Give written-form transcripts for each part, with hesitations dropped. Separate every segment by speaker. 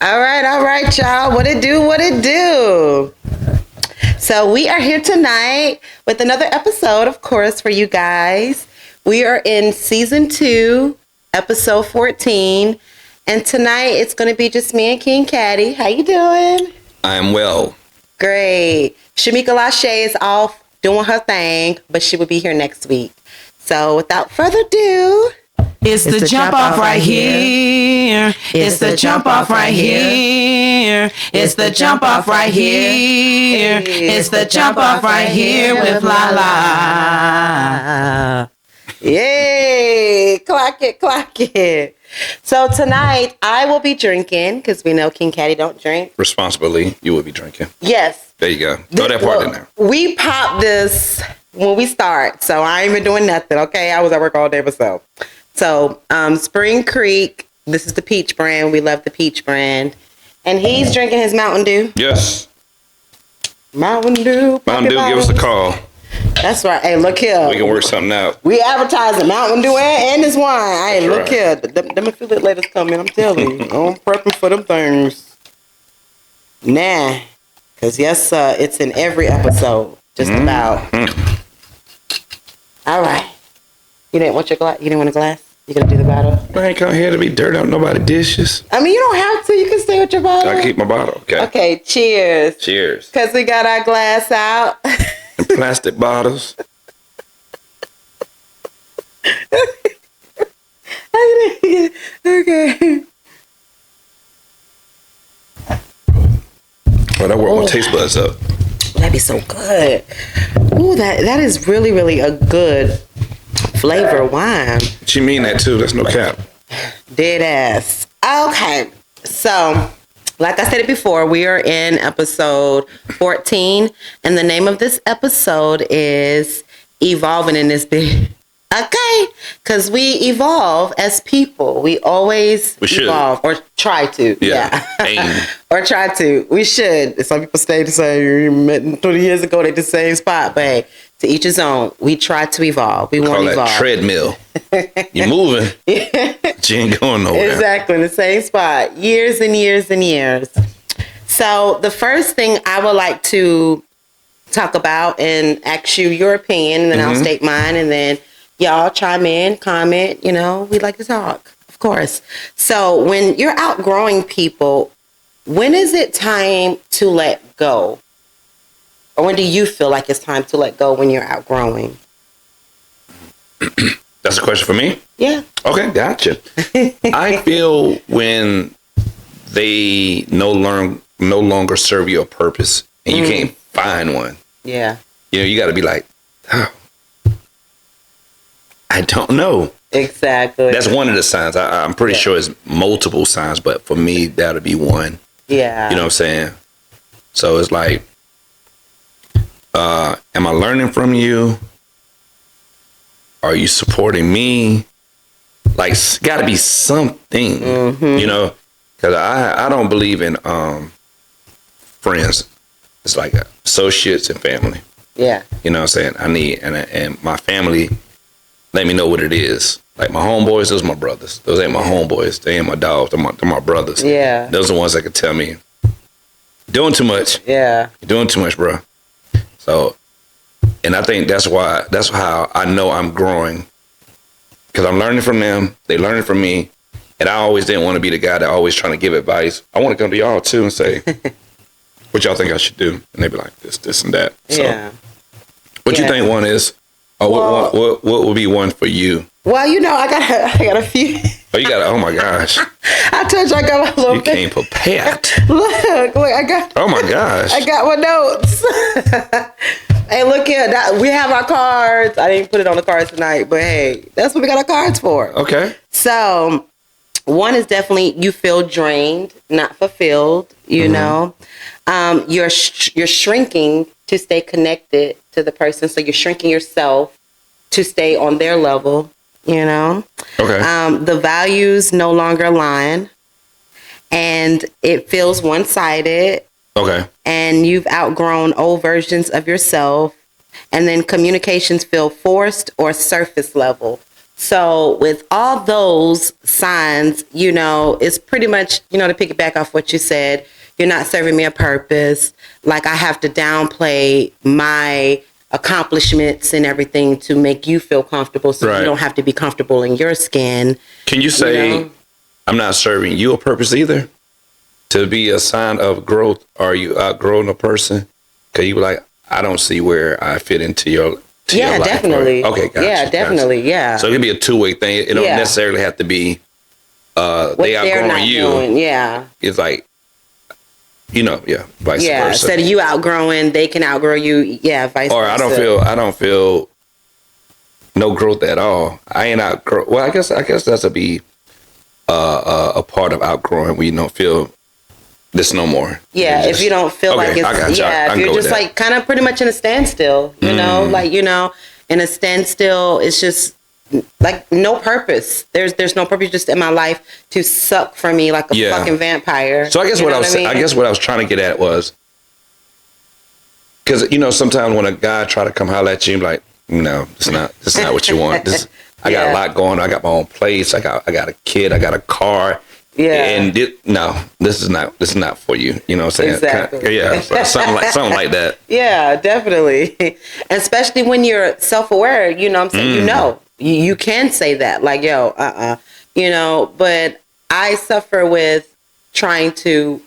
Speaker 1: All right, y'all. What it do? So we are here tonight with another episode, of course, for you guys. We are in season 2, episode 14. And tonight it's going to be just me and King Caddy. How you doing?
Speaker 2: I am well.
Speaker 1: Great. Shamika Lachey is off doing her thing, but she will be here next week. So without further ado...
Speaker 3: It's the jump off right here. It's the jump off right here. It's the jump off right here. It's the jump off right here with Lala.
Speaker 1: Yay! Clock it. So tonight I will be drinking because we know King Caddy don't drink.
Speaker 2: Responsibly, you will be drinking.
Speaker 1: Yes.
Speaker 2: There you go. Throw that part in there.
Speaker 1: We pop this when we start, so I ain't been doing nothing. Okay, I was at work all day myself. So, Spring Creek, this is the peach brand. We love the peach brand. And he's drinking his Mountain Dew.
Speaker 2: Yes.
Speaker 1: Mountain Dew.
Speaker 2: Mountain Dew, give us a call.
Speaker 1: That's right. Hey, look here.
Speaker 2: We can work something out.
Speaker 1: We advertising Mountain Dew and his wine. Hey, look here. Them affiliate ladies coming, I'm telling you. I'm prepping for them things. Nah. Because, yes, it's in every episode. Just about. All right. You didn't want your glass? You didn't want a glass? You gonna do the bottle?
Speaker 2: I ain't come here to be dirty on nobody's dishes.
Speaker 1: I mean, you don't have to. You can stay with your bottle.
Speaker 2: I keep my bottle. Okay.
Speaker 1: Okay. Cheers.
Speaker 2: Cheers.
Speaker 1: Because we got our glass out.
Speaker 2: And plastic bottles.
Speaker 1: Okay.
Speaker 2: Well, that worked my taste buds up.
Speaker 1: That'd be so good. Ooh, that is really, really a good flavor wine.
Speaker 2: She mean that too. That's no cap.
Speaker 1: Dead ass. Okay. So, like I said it before, we are in episode 14. And the name of this episode is Evolving in This Big. Okay. Because we evolve as people. We always evolve. Or try to. Yeah. Or try to. We should. Some people stay the same. 20 years ago, they the same spot. But hey, to each his own. We try to evolve. We want to evolve.
Speaker 2: Treadmill. You're moving. But you ain't going nowhere.
Speaker 1: Exactly. In the same spot. Years and years and years. So the first thing I would like to talk about and ask you your opinion, and then I'll state mine, and then y'all chime in, comment. You know, we like to talk, of course. So when you're outgrowing people, when is it time to let go? Or when do you feel like it's time to let go when you're outgrowing?
Speaker 2: That's a question for me?
Speaker 1: Yeah.
Speaker 2: Okay, gotcha. I feel when they no longer serve your purpose and you can't find one.
Speaker 1: Yeah.
Speaker 2: You know, you got to be like, oh, I don't know.
Speaker 1: Exactly.
Speaker 2: That's one of the signs. I'm pretty sure it's multiple signs, but for me, that'll be one.
Speaker 1: Yeah.
Speaker 2: You know what I'm saying? So it's like, am I learning from you? Are you supporting me? Like, got to be something, you know? Because I don't believe in friends. It's like associates and family.
Speaker 1: Yeah.
Speaker 2: You know what I'm saying? I need, and my family let me know what it is. Like my homeboys, those are my brothers. Those ain't my homeboys. They ain't my dogs. They're my brothers. Yeah. Those are the ones that can tell me, doing too much.
Speaker 1: Yeah.
Speaker 2: You're doing too much, bro. So, and I think that's how I know I'm growing. Because I'm learning from them. They learning from me. And I always didn't want to be the guy that always trying to give advice. I want to come to y'all too and say, what y'all think I should do? And they be like, this, and that. So,
Speaker 1: yeah.
Speaker 2: What you think one is? Or what would be one for you?
Speaker 1: Well, you know, I got a few.
Speaker 2: Oh, you got oh my gosh.
Speaker 1: I told you I got my little.
Speaker 2: You came prepared.
Speaker 1: Look, I got.
Speaker 2: Oh my gosh.
Speaker 1: I got my notes. Hey, look here. We have our cards. I didn't put it on the cards tonight, but hey, that's what we got our cards for.
Speaker 2: Okay.
Speaker 1: So, one is definitely you feel drained, not fulfilled. You know, you're shrinking to stay connected to the person, so you're shrinking yourself to stay on their level. You know,
Speaker 2: okay.
Speaker 1: The values no longer align, and it feels one-sided.
Speaker 2: Okay.
Speaker 1: And you've outgrown old versions of yourself, and then communications feel forced or surface level. So with all those signs, it's pretty much, to piggyback off what you said, you're not serving me a purpose. Like I have to downplay my accomplishments and everything to make you feel comfortable, so you don't have to be comfortable in your skin.
Speaker 2: Can you say, I'm not serving you a purpose either? To be a sign of growth, are you outgrowing a person? Because you like, I don't see where I fit into your life.
Speaker 1: Definitely.
Speaker 2: Okay, gotcha.
Speaker 1: Yeah, definitely.
Speaker 2: Gotcha.
Speaker 1: Yeah.
Speaker 2: So it can be a two-way thing. It don't necessarily have to be they outgrowing you.
Speaker 1: Doing, yeah.
Speaker 2: It's like, vice versa.
Speaker 1: Instead of you outgrowing, they can outgrow you. Yeah, vice versa.
Speaker 2: Or I don't feel no growth at all. I ain't outgrow. Well, I guess that's a be a part of outgrowing where you don't feel this no more.
Speaker 1: Yeah, if you don't feel like it's if you're just like kind of pretty much in a standstill, in a standstill, it's just like no purpose. There's no purpose just in my life to suck from me like a fucking vampire.
Speaker 2: So I guess I guess what I was trying to get at was, because sometimes when a guy try to come holler at you, like, no, it's not what you want. I got a lot going on. I got my own place. I got a kid. I got a car. Yeah. And this is not for you. You know what I'm saying?
Speaker 1: Exactly.
Speaker 2: something like that.
Speaker 1: Yeah, definitely. Especially when you're self-aware, you know what I'm saying? You can say that, like, yo, but I suffer with trying to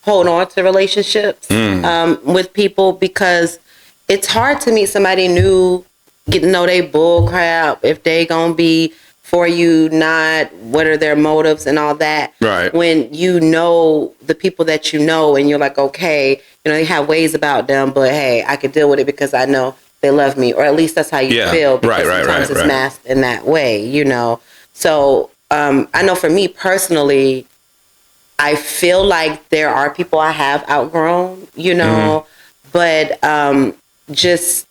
Speaker 1: hold on to relationships with people, because it's hard to meet somebody new, get to know they bull crap, if they gonna be for you, not what are their motives and all that.
Speaker 2: Right.
Speaker 1: When you know the people that you know, and you're like, okay, they have ways about them, but hey, I can deal with it because I know they love me, or at least that's how you feel. Because sometimes it's masked in that way, So I know for me personally, I feel like there are people I have outgrown, but just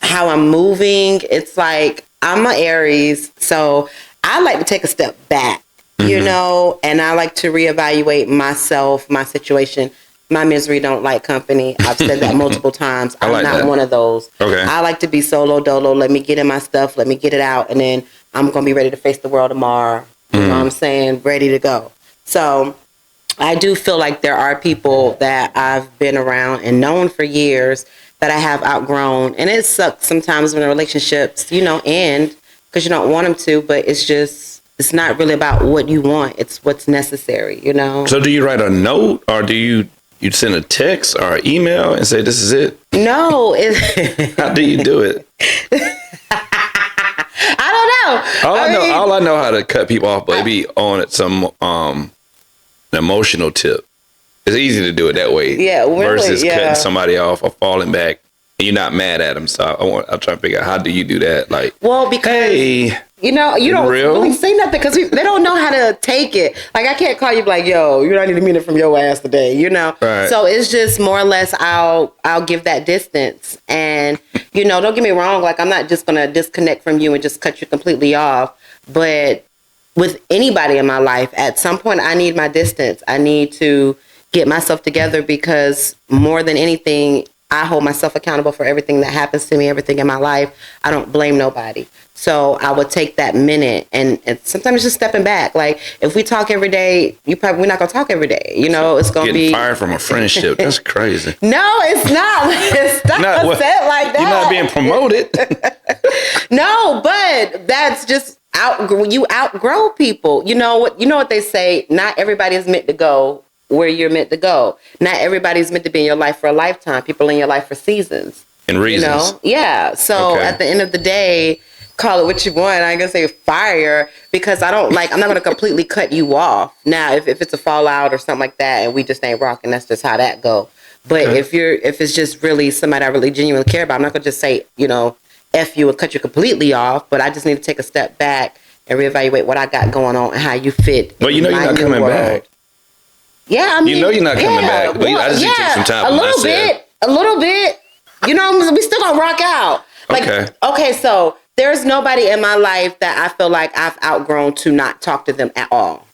Speaker 1: how I'm moving, it's like, I'm an Aries, so I like to take a step back, and I like to reevaluate myself, my situation. My misery don't like company. I've said that multiple times. I'm not one of those.
Speaker 2: Okay.
Speaker 1: I like to be solo dolo. Let me get in my stuff. Let me get it out, and then I'm going to be ready to face the world tomorrow. You know what I'm saying? Ready to go. So I do feel like there are people that I've been around and known for years that I have outgrown. And it sucks sometimes when the relationships, end because you don't want them to, but it's not really about what you want. It's what's necessary, So
Speaker 2: do you write a note, or do you send a text or an email and say, this is it?
Speaker 1: No.
Speaker 2: How do you do it?
Speaker 1: I don't know.
Speaker 2: All I know how to cut people off, but it be on some an emotional tip. It's easy to do it that way.
Speaker 1: Yeah, really,
Speaker 2: versus cutting somebody off or falling back, and you're not mad at them. So I'm trying to figure out, how do you do that? Like,
Speaker 1: well, because you don't really say nothing, because they don't know how to take it. Like, I can't call you like, yo, you're not need a minute from your ass today, Right. So it's just more or less I'll give that distance, and don't get me wrong. Like, I'm not just gonna disconnect from you and just cut you completely off, but with anybody in my life, at some point I need my distance. I need to get myself together, because more than anything, I hold myself accountable for everything that happens to me, everything in my life. I don't blame nobody. So I would take that minute, and sometimes just stepping back. Like, if we talk every day, we're not gonna talk every day. It's gonna be
Speaker 2: fired from a friendship. That's crazy.
Speaker 1: No, it's not. It's not said like that.
Speaker 2: You're not being promoted.
Speaker 1: No, but that's just you outgrow people. You know what they say. Not everybody is meant to go where you're meant to go. Not everybody's meant to be in your life for a lifetime. People in your life for seasons.
Speaker 2: And reasons.
Speaker 1: Yeah. So at the end of the day, call it what you want. I ain't gonna say fire, because I'm not gonna completely cut you off. Now, if it's a fallout or something like that, and we just ain't rocking, that's just how that go. But if it's just really somebody I really genuinely care about, I'm not gonna just say, F you and cut you completely off, but I just need to take a step back and reevaluate what I got going on and how you fit.
Speaker 2: But you're not coming back.
Speaker 1: Yeah, I mean,
Speaker 2: you're not coming back. But I just need to take some time.
Speaker 1: A little bit. We still gonna rock out. Like, okay, so there's nobody in my life that I feel like I've outgrown to not talk to them at all.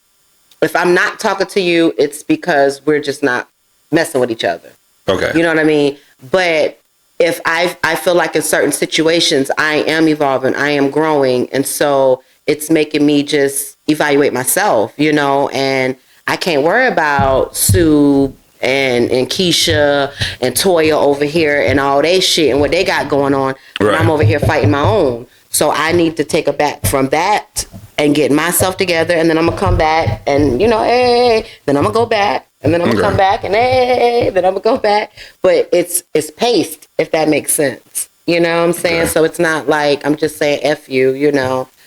Speaker 1: If I'm not talking to you, it's because we're just not messing with each other.
Speaker 2: Okay.
Speaker 1: You know what I mean? But if I feel like in certain situations I am evolving, I am growing, and so it's making me just evaluate myself, and I can't worry about Sue and Keisha and Toya over here and all they shit and what they got going on. Right. And I'm over here fighting my own. So I need to take a back from that and get myself together, and then I'm gonna come back and hey, then I'm gonna go back, and then I'm gonna come back and hey, then I'm gonna go back. But it's paced, if that makes sense. You know what I'm saying? Okay. So it's not like I'm just saying F you,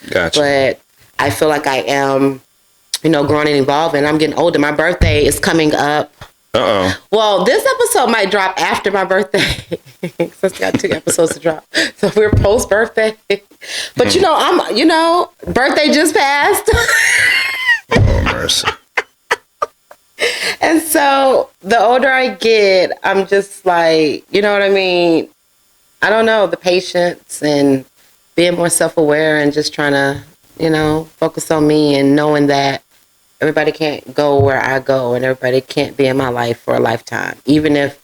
Speaker 1: Gotcha. But I feel like I am, growing and evolving. I'm getting older. My birthday is coming up. Uh-oh. Well, this episode might drop after my birthday. So it's got 2 episodes to drop. So we're post-birthday. But, birthday just passed.
Speaker 2: Oh, mercy.
Speaker 1: And so the older I get, I'm just like, you know what I mean? I don't know, the patience and being more self-aware and just trying to, focus on me and knowing that everybody can't go where I go and everybody can't be in my life for a lifetime. Even if,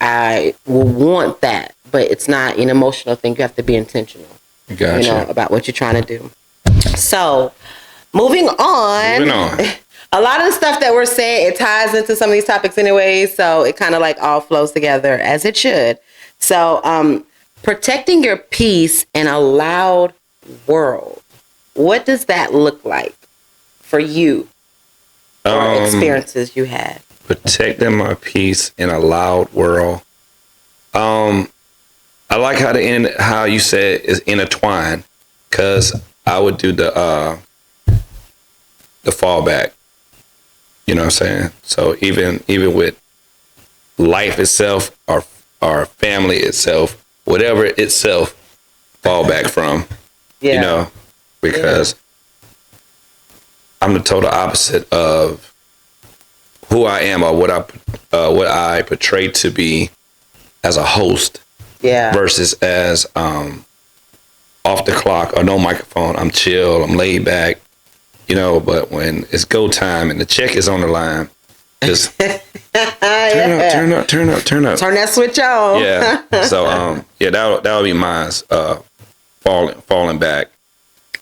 Speaker 1: I will want that, but it's not an emotional thing. You have to be intentional,
Speaker 2: gotcha.
Speaker 1: About what you're trying to do. So, moving on. A lot of the stuff that we're saying, it ties into some of these topics anyway, so it kind of like all flows together as it should. So, protecting your peace in a loud world. What does that look like for you or experiences you had?
Speaker 2: Protecting my peace in a loud world. I like how you said is intertwined, because I would do the fallback. You know what I'm saying? So even with life itself, our family itself, whatever itself, fall back from. Yeah. Because I'm the total opposite of who I am or what I portray to be as a host. Yeah. Versus as off the clock or no microphone. I'm chill. I'm laid back. But when it's go time and the check is on the line, just turn up. Turn
Speaker 1: that switch on.
Speaker 2: Yeah. So that would be mine. Falling back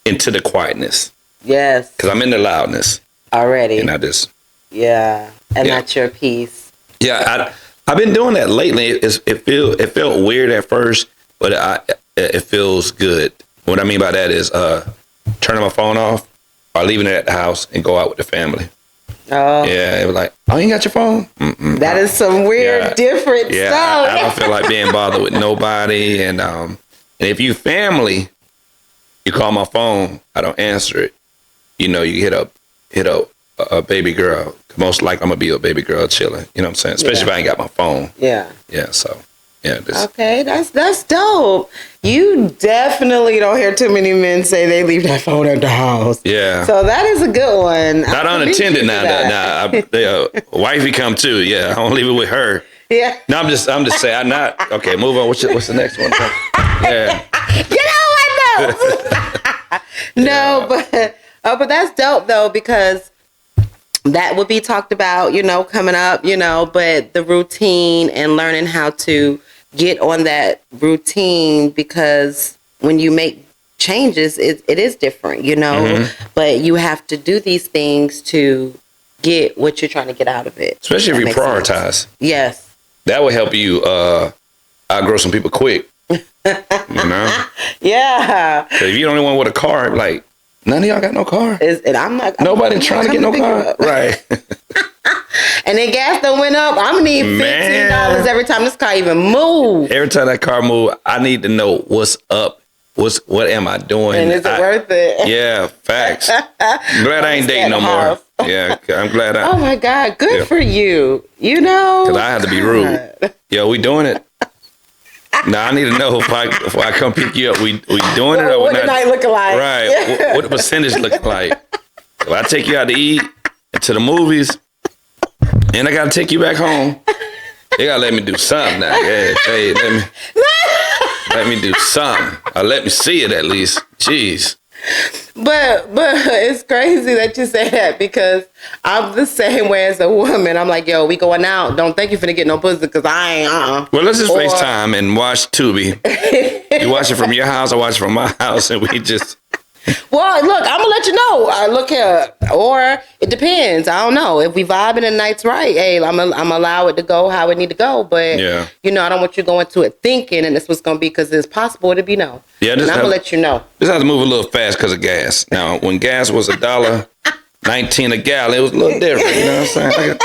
Speaker 2: into the quietness.
Speaker 1: Yes.
Speaker 2: Because I'm in the loudness
Speaker 1: already,
Speaker 2: and I just
Speaker 1: that's your peace.
Speaker 2: Yeah, I've been doing that lately. It felt weird at first, but it feels good. What I mean by that is turning my phone off or leaving it at the house and go out with the family. Oh. Yeah, it was like, oh, you ain't got your phone? Mm-mm.
Speaker 1: That is some weird, different stuff.
Speaker 2: I don't feel like being bothered with nobody. And if you family, you call my phone, I don't answer it. You hit a baby girl. Most likely I'm going to be a baby girl chilling. You know what I'm saying? Especially if I ain't got my phone. Yeah. Yeah, so, yeah.
Speaker 1: Okay, that's dope. You definitely don't hear too many men say they leave that phone at the house. Yeah. So that is a good one.
Speaker 2: Not unattended now. Wifey come too. Yeah, I don't leave it with her. Yeah. No, I'm just saying. I'm not. Okay, move on. What's the next one? Yeah.
Speaker 1: Get on my nose. No, but that's dope though, because that would be talked about, coming up, but the routine and learning how to get on that routine, because when you make changes, it is different, mm-hmm. But you have to do these things to get what you're trying to get out of it.
Speaker 2: Especially if you prioritize. Sense.
Speaker 1: Yes.
Speaker 2: That will help you outgrow some people quick. Yeah. Because if you're the only one with a car, like, none of y'all got no car.
Speaker 1: And I'm not.
Speaker 2: Nobody trying to get no car. Right.
Speaker 1: And then gas done went up. I'm going to need $15 every time this car even move.
Speaker 2: Every time that car move, I need to know what's up. What am I doing?
Speaker 1: And is it worth it?
Speaker 2: Yeah, facts. I'm glad I ain't dating no more. Yeah, I'm glad
Speaker 1: Oh my God, good for you.
Speaker 2: Because I had to be rude. Yo, we doing it. Now I need to know if I come pick you up, we doing it or
Speaker 1: what the night looking like?
Speaker 2: Right. What the percentage looking like? If I take you out to eat and to the movies, and I gotta take you back home, they gotta let me do something now. Yeah, hey, let me do something. Or let me see it at least. Jeez.
Speaker 1: But it's crazy that you say that because I'm the same way as a woman. I'm like, yo, we going out. Don't think you finna get no pussy because I ain't.
Speaker 2: Well, let's just FaceTime and watch Tubi. You watch it from your house, I watch it from my house, and we just.
Speaker 1: Well, look, I'm gonna let you know. Look here, or it depends. I don't know if we vibing and the night's right. Hey, I'm allow it to go how it need to go. But
Speaker 2: yeah,
Speaker 1: you know, I don't want you going to it thinking and this was gonna be because it's possible to be no.
Speaker 2: Yeah,
Speaker 1: and I'm gonna let you know.
Speaker 2: Just have to move a little fast because of gas. Now, when gas was $1.19 a gallon, it was a little different. You know what I'm saying?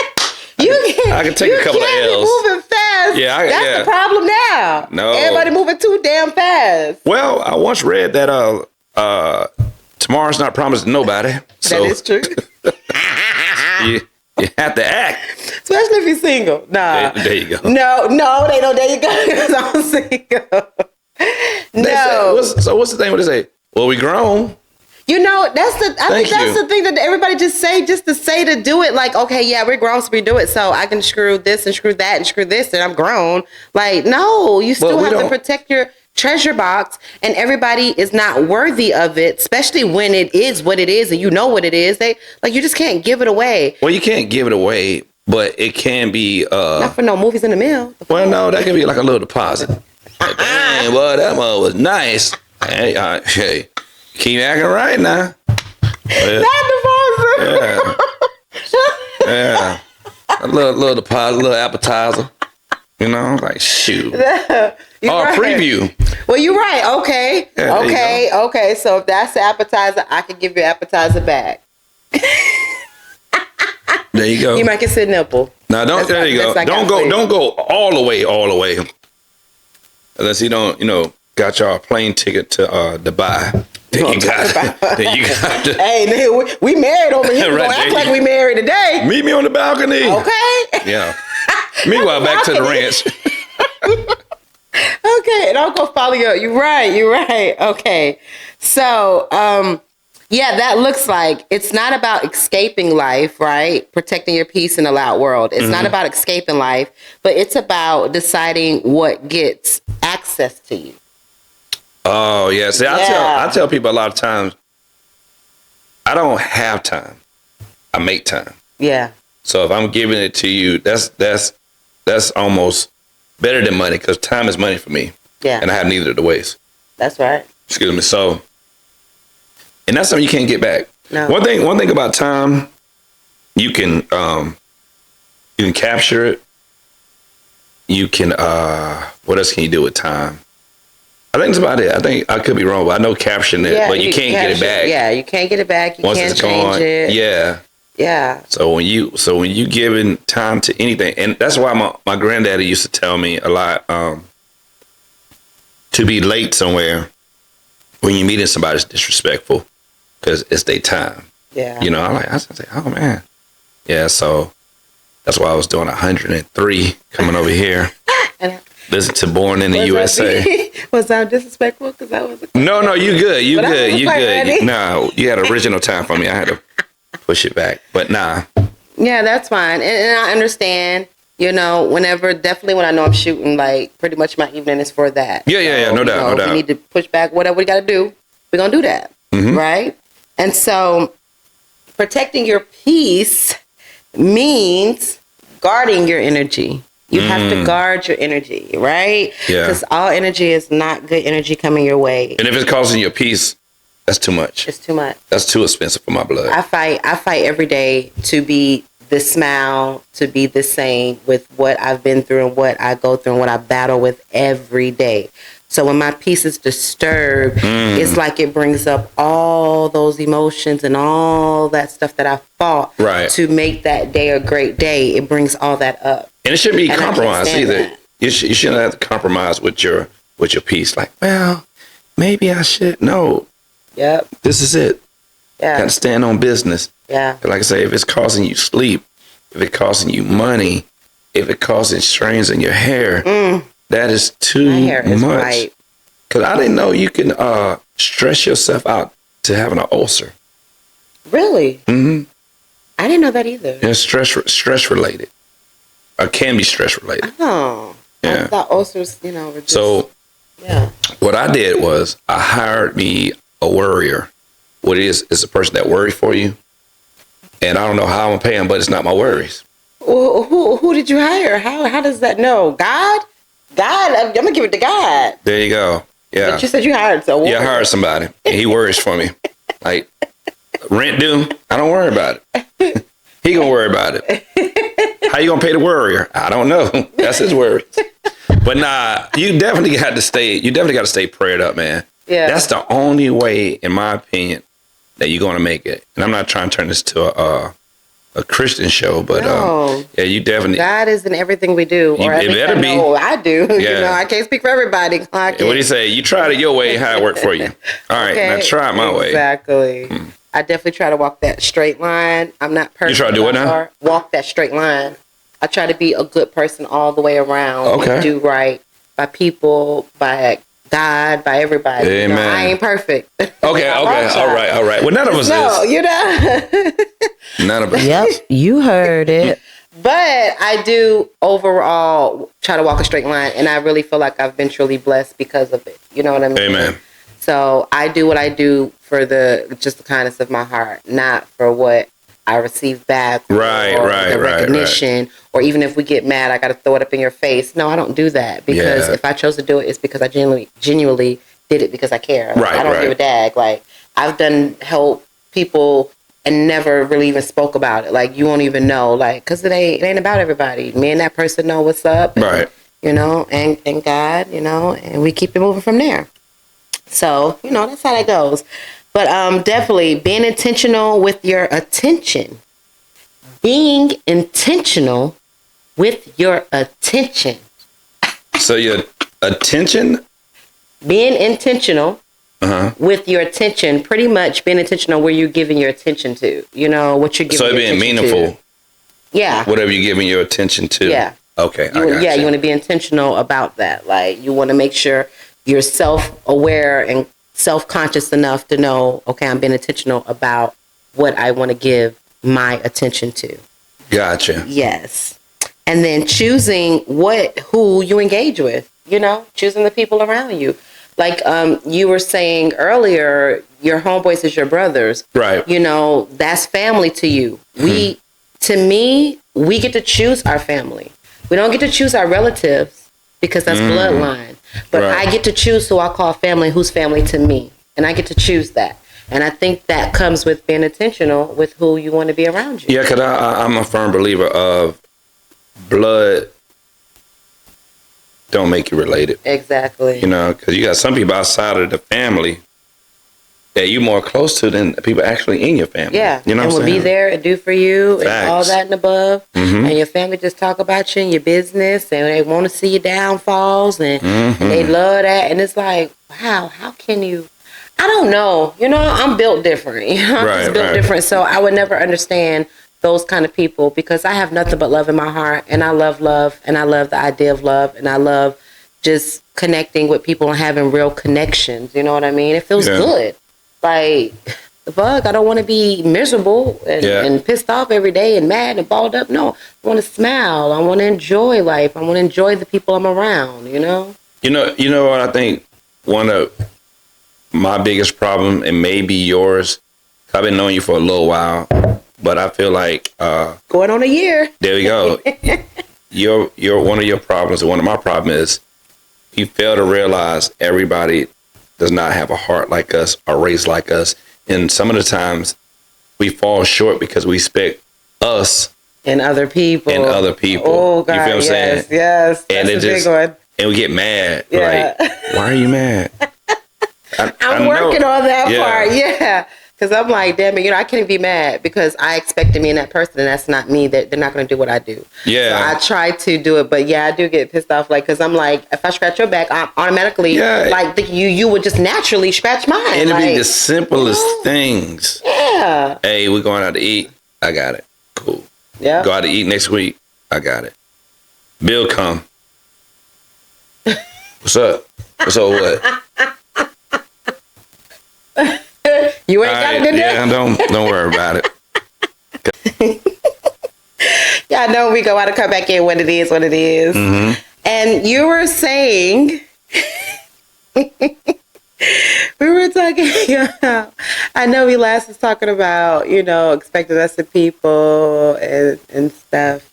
Speaker 2: I can take a couple of L's.
Speaker 1: Moving fast.
Speaker 2: Yeah,
Speaker 1: that's the problem now.
Speaker 2: No,
Speaker 1: everybody moving too damn fast.
Speaker 2: Well, I once read that tomorrow's not promised to nobody. So
Speaker 1: that is true.
Speaker 2: you have to act,
Speaker 1: especially if you're single. Nah,
Speaker 2: there you go.
Speaker 1: No, they don't. There you go. Because I'm single. No.
Speaker 2: So what's the thing? What they say? Well, we grown.
Speaker 1: You know, I think that's the thing that everybody just say to do it. Like, okay, yeah, we're grown, so we do it. So I can screw this and screw that and screw this, and I'm grown. Like, no, you still have to protect your treasure box, and everybody is not worthy of it, especially when it is what it is, and you know what it is. You just can't give it away.
Speaker 2: Well, you can't give it away, but it can be.
Speaker 1: Not for no movies in the mail.
Speaker 2: Well, no, that can be like a little deposit. Like, dang, well, that mother was nice. Hey. Keep acting right now.
Speaker 1: Not deposit.
Speaker 2: Yeah. A little deposit, a little appetizer. You know, like shoot. Or
Speaker 1: right.
Speaker 2: a preview.
Speaker 1: Well, you're right. Okay. Yeah, okay. So if that's the appetizer, I can give you appetizer back.
Speaker 2: There you go.
Speaker 1: You might get sit nipple.
Speaker 2: Now there you go. Don't go all the way. Unless you don't, got y'all a plane ticket to Dubai. Then you got to.
Speaker 1: Hey, we married over here. Right, don't act like we married today.
Speaker 2: Meet me on the balcony.
Speaker 1: Okay.
Speaker 2: Yeah. Meanwhile, back to the ranch.
Speaker 1: Okay, and I'll go follow you. You're right. Okay. So, that looks like it's not about escaping life, right? Protecting your peace in a loud world. It's not about escaping life, but it's about deciding what gets access to you.
Speaker 2: Oh, yeah. See, I tell people a lot of times, I don't have time. I make time.
Speaker 1: Yeah.
Speaker 2: So if I'm giving it to you, that's almost better than money because time is money for me.
Speaker 1: Yeah.
Speaker 2: And I have neither of the ways. That's
Speaker 1: right.
Speaker 2: Excuse me. So, and that's something you can't get back.
Speaker 1: No.
Speaker 2: One thing about time, you can capture it. You can, what else can you do with time? I think that's about it. I think I could be wrong, but I know capturing it, but you can't get it back.
Speaker 1: Yeah, you can't get it back. You
Speaker 2: Once
Speaker 1: can't
Speaker 2: it's
Speaker 1: change
Speaker 2: gone,
Speaker 1: it.
Speaker 2: Yeah.
Speaker 1: Yeah.
Speaker 2: So when you giving time to anything, and that's why my granddaddy used to tell me a lot, to be late somewhere when you're meeting somebody is disrespectful because it's their time.
Speaker 1: Yeah.
Speaker 2: I say, oh man. Yeah. So that's why I was doing 103 coming over here. Listen to Born in the USA.
Speaker 1: Was that disrespectful? Because I was.
Speaker 2: No, you good. You good.
Speaker 1: Ready?
Speaker 2: No, you had original time for me. I had to push it back, but nah.
Speaker 1: Yeah, that's fine, and I understand. Definitely when I know I'm shooting, like pretty much my evening is for that.
Speaker 2: Yeah. No doubt.
Speaker 1: If we need to push back whatever we got to do, we're gonna do that, right? And so, protecting your peace means guarding your energy. You have to guard your energy, right?
Speaker 2: Yeah.
Speaker 1: Because all energy is not good energy coming your way.
Speaker 2: And if it's causing your peace, that's too much.
Speaker 1: It's too much.
Speaker 2: That's too expensive for my blood.
Speaker 1: I fight every day to be the smile, to be the same with what I've been through and what I go through and what I battle with every day. So when my peace is disturbed, it's like it brings up all those emotions and all that stuff that I fought to make that day a great day. It brings all that up.
Speaker 2: And it shouldn't be compromised either. You shouldn't have to compromise with your peace. Like, well, maybe I should. No.
Speaker 1: Yep.
Speaker 2: This is it.
Speaker 1: Yeah.
Speaker 2: Got to stand on business.
Speaker 1: Yeah.
Speaker 2: Like I say, if it's causing you sleep, if it's costing you money, if it's causing strains in your hair, that is too much. Because I didn't know you can stress yourself out to having an ulcer.
Speaker 1: Really? Mm-hmm. I didn't know that either.
Speaker 2: Yeah, stress related. Or can be stress related.
Speaker 1: Oh.
Speaker 2: Yeah.
Speaker 1: I thought ulcers, were just...
Speaker 2: So,
Speaker 1: yeah.
Speaker 2: what I did was I hired me a worrier what it is a person that worries for you. And I don't know how I'm going to pay them, but it's not my worries.
Speaker 1: Well, who did you hire? How does that know? God? I'm going to give it to God.
Speaker 2: There you go. Yeah.
Speaker 1: But you said you hired someone.
Speaker 2: Yeah, I hired somebody, and he worries for me. Like, rent due, I don't worry about it. He gonna worry about it. How you gonna pay the worrier? I don't know. That's his worries. But nah, you definitely got to stay prayed up, man.
Speaker 1: Yeah.
Speaker 2: That's the only way, in my opinion, that you're gonna make it. And I'm not trying to turn this to a Christian show, but
Speaker 1: No.
Speaker 2: yeah, you definitely.
Speaker 1: God is in everything we do. Or at
Speaker 2: it
Speaker 1: least
Speaker 2: better
Speaker 1: I
Speaker 2: be.
Speaker 1: know I do.
Speaker 2: Yeah.
Speaker 1: You know, I can't speak for everybody.
Speaker 2: What do you say? You tried it your way, how it worked for you. All right, now try it my way.
Speaker 1: Exactly. I definitely try to walk that straight line. I'm not perfect.
Speaker 2: You try to do what now?
Speaker 1: Walk that straight line. I try to be a good person all the way around.
Speaker 2: Okay.
Speaker 1: And do right by people, by God, by everybody.
Speaker 2: Amen.
Speaker 1: You know, I ain't perfect.
Speaker 2: Okay, all right. Well, none of us
Speaker 1: No,
Speaker 2: is.
Speaker 1: you know.
Speaker 2: None of us.
Speaker 3: Yep, you heard it.
Speaker 1: But I do overall try to walk a straight line, and I really feel like I've been truly blessed because of it. You know what I mean?
Speaker 2: Amen.
Speaker 1: So I do what I do for just the kindness of my heart, not for what I receive back,
Speaker 2: Right,
Speaker 1: the recognition, or even if we get mad, I got to throw it up in your face. No, I don't do that because if I chose to do it, it's because I genuinely did it because I care. Like, I don't give a dag. Like, I've done help people and never really even spoke about it. Like, you won't even know, like, because it ain't about everybody. Me and that person know what's up, and,
Speaker 2: Right.
Speaker 1: you know, and God, you know, and we keep it moving from there. So, you know, that's how that goes. But definitely being intentional with your attention. Being intentional with your attention.
Speaker 2: So your attention?
Speaker 1: Being intentional with your attention. Pretty much being intentional where you're giving your attention to. You know, what you're giving your attention to. So being meaningful. Yeah.
Speaker 2: Whatever you're giving your attention to.
Speaker 1: Yeah.
Speaker 2: Okay,
Speaker 1: you want to be intentional about that. Like, you want to make sure you're self-aware and self-conscious enough to know, okay, I'm being intentional about what I want to give my attention to.
Speaker 2: Gotcha.
Speaker 1: Yes. And then choosing who you engage with, you know, choosing the people around you. Like you were saying earlier, your homeboys is your brothers.
Speaker 2: Right.
Speaker 1: You know, that's family to you. To me, we get to choose our family. We don't get to choose our relatives because that's bloodline. But I get to choose who I call family, who's family to me. And I get to choose that. And I think that comes with being intentional with who you want to be around you.
Speaker 2: Yeah, because I'm a firm believer of blood don't make you related.
Speaker 1: Exactly.
Speaker 2: You know, because you got some people outside of the family that you're more close to than people actually in your family.
Speaker 1: Yeah.
Speaker 2: You know
Speaker 1: and
Speaker 2: what I'm saying?
Speaker 1: will be there and do for you.
Speaker 2: Facts.
Speaker 1: And all that and above. And your family just talk about you and your business, and they want to see your downfalls, and they love that. And it's like, wow, how can you? I don't know. You know, I'm built different. You know, I'm just built different. So I would never understand those kind of people because I have nothing but love in my heart, and I love love, and I love the idea of love, and I love just connecting with people and having real connections. You know what I mean? It feels good. Like, the fuck, I don't want to be miserable and pissed off every day and mad and balled up. No, I want to smile. I want to enjoy life. I want to enjoy the people I'm around, you know? You
Speaker 2: know what I think one of my biggest problem, and maybe yours, I've been knowing you for a little while, but I feel like
Speaker 1: going on a year.
Speaker 2: There we go. You're one of your problems, and one of my problems is you fail to realize everybody does not have a heart like us or raised like us. And some of the times we fall short because we expect us
Speaker 1: and other people.
Speaker 2: Oh, God, you feel what I'm saying?
Speaker 1: Yes, that's a big one.
Speaker 2: And we get mad. Yeah. Like, why are you mad?
Speaker 1: I'm working on that part. Yeah. Because I'm like, damn it, you know, I can't be mad because I expected me and that person, and that's not me. They're not going to do what I do. Yeah. So I try to do it, but yeah, I do get pissed off. Like, because I'm like, if I scratch your back, I'm automatically like you would just naturally scratch mine.
Speaker 2: And it'd be the simplest things. Yeah. Hey, we're going out to eat. I got it. Cool. Yeah. Go out to eat next week. I got it. Bill come. What's up? What's up? What?
Speaker 1: You ain't got it in there?
Speaker 2: Yeah, don't worry about it.
Speaker 1: Yeah, I know we go out and come back in when it is. Mm-hmm. And you were saying, we were talking about, I know we last was talking about, expecting us to people and stuff.